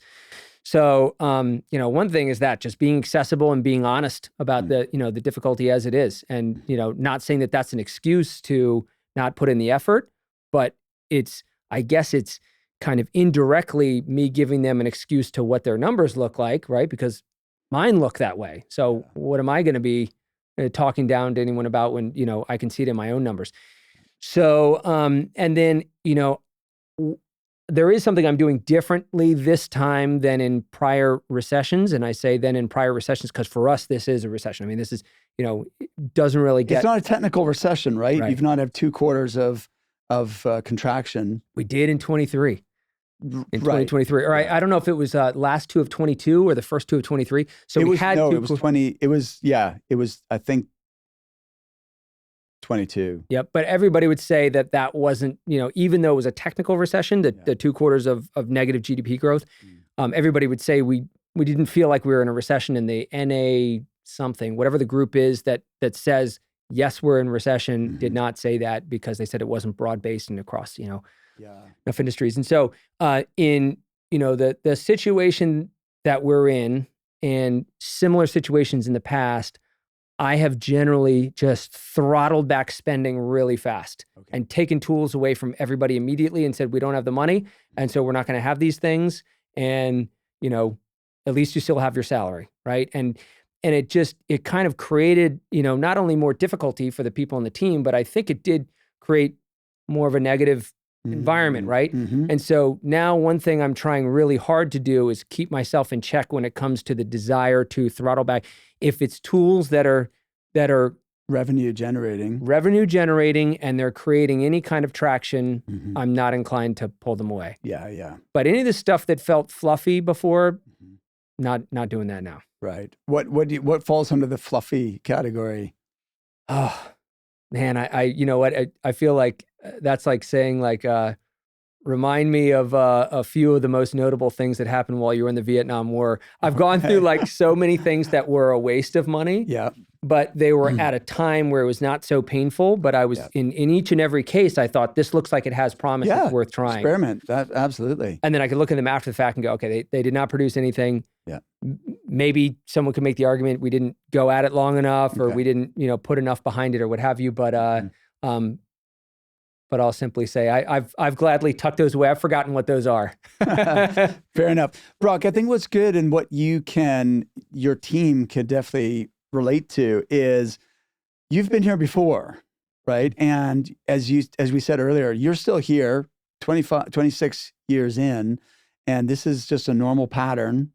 [SPEAKER 2] So, one thing is that just being accessible and being honest about the difficulty as it is, and, not saying that that's an excuse to not put in the effort, but I guess it's kind of indirectly me giving them an excuse to what their numbers look like, right? Because mine look that way. So what am I going to be talking down to anyone about when, I can see it in my own numbers? So, and then, there is something I'm doing differently this time than in prior recessions. And I say then in prior recessions because for us, this is a recession. I mean, this is, it doesn't really get...
[SPEAKER 1] It's not a technical recession, right?
[SPEAKER 2] Right.
[SPEAKER 1] You've not had 2 quarters of contraction.
[SPEAKER 2] We did in 23. In
[SPEAKER 1] Right.
[SPEAKER 2] 2023. Or I don't know if it was last 2 of 22 or the first 2 of 23. So
[SPEAKER 1] it
[SPEAKER 2] we
[SPEAKER 1] was,
[SPEAKER 2] had
[SPEAKER 1] no,
[SPEAKER 2] two
[SPEAKER 1] it was 20. It was, I think 22.
[SPEAKER 2] Yep. But everybody would say that wasn't, even though it was a technical recession, the 2 quarters of negative GDP growth, everybody would say we didn't feel like we were in a recession, and the NA something, whatever the group is that says, yes, we're in recession, did not say that because they said it wasn't broad-based and across, enough industries. And so in, the situation that we're in and similar situations in the past, I have generally just throttled back spending really fast and taken tools away from everybody immediately and said, we don't have the money. And so we're not going to have these things. And, at least you still have your salary. Right. And it kind of created, not only more difficulty for the people on the team, but I think it did create more of a negative environment. Right. And so now one thing I'm trying really hard to do is keep myself in check when it comes to the desire to throttle back. If it's tools that are
[SPEAKER 1] revenue generating
[SPEAKER 2] and they're creating any kind of traction, I'm not inclined to pull them away.
[SPEAKER 1] Yeah.
[SPEAKER 2] But any of the stuff that felt fluffy before, not doing that now.
[SPEAKER 1] Right. What falls under the fluffy category?
[SPEAKER 2] Oh, man, I feel like that's like saying remind me of a few of the most notable things that happened while you were in the Vietnam War. I've gone through so many things that were a waste of money.
[SPEAKER 1] Yeah.
[SPEAKER 2] But they were at a time where it was not so painful. But I was in each and every case, I thought this looks like it has promise. It's worth trying.
[SPEAKER 1] Experiment. That absolutely.
[SPEAKER 2] And then I could look at them after the fact and go, okay, they did not produce anything.
[SPEAKER 1] Yeah.
[SPEAKER 2] Maybe someone could make the argument we didn't go at it long enough, or we didn't, put enough behind it, or what have you. But but I'll simply say I've gladly tucked those away. I've forgotten what those are.
[SPEAKER 1] Fair enough. Brock, I think what's good and what your team can definitely relate to is you've been here before, right? And as we said earlier, you're still here 26 years in, and this is just a normal pattern.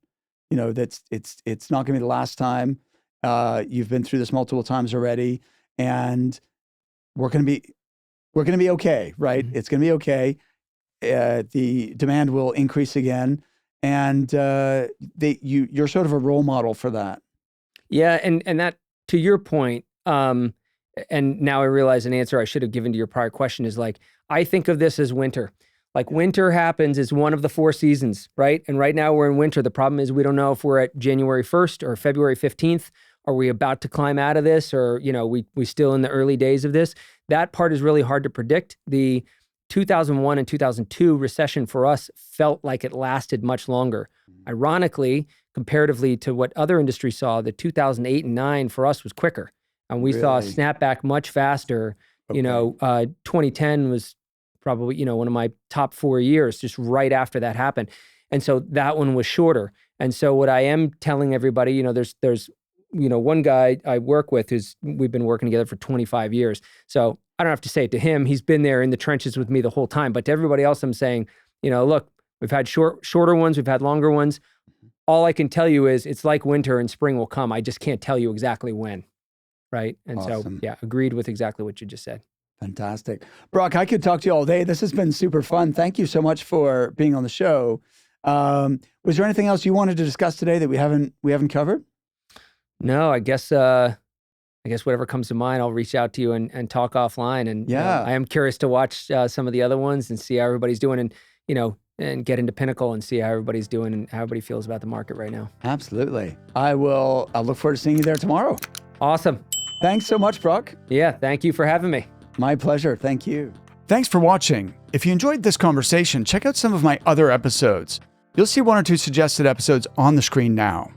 [SPEAKER 1] It's not gonna be the last time. You've been through this multiple times already, and we're gonna be okay, right? It's gonna be okay. The demand will increase again, and you're sort of a role model for that.
[SPEAKER 2] Yeah, and that, to your point, and now I realize an answer I should have given to your prior question is I think of this as winter. Winter happens is one of the 4 seasons, right? And right now we're in winter. The problem is we don't know if we're at January 1st or February 15th. Are we about to climb out of this, or we still in the early days of this? That part is really hard to predict. The 2001 and 2002 recession for us felt like it lasted much longer. Ironically, comparatively to what other industries saw, the 2008 and 9 for us was quicker. And we saw a snapback much faster. 2010 was probably, one of my top 4 years, just right after that happened. And so that one was shorter. And so what I am telling everybody, there's one guy I work with we've been working together for 25 years. So I don't have to say it to him. He's been there in the trenches with me the whole time. But to everybody else, I'm saying, look, we've had shorter ones, we've had longer ones. All I can tell you is it's like winter and spring will come. I just can't tell you exactly when, right? And
[SPEAKER 1] awesome.
[SPEAKER 2] So, agreed with exactly what you just said.
[SPEAKER 1] Fantastic. Brock, I could talk to you all day. This has been super fun. Thank you so much for being on the show. Was there anything else you wanted to discuss today that we haven't covered?
[SPEAKER 2] No, I guess whatever comes to mind, I'll reach out to you and talk offline. And I am curious to watch some of the other ones and see how everybody's doing, and get into Pinnacle and see how everybody's doing and how everybody feels about the market right now.
[SPEAKER 1] Absolutely. I'll look forward to seeing you there tomorrow.
[SPEAKER 2] Awesome.
[SPEAKER 1] Thanks so much, Brock.
[SPEAKER 2] Yeah, thank you for having me.
[SPEAKER 1] My pleasure. Thank you. Thanks for watching. If you enjoyed this conversation, check out some of my other episodes. You'll see 1 or 2 suggested episodes on the screen now.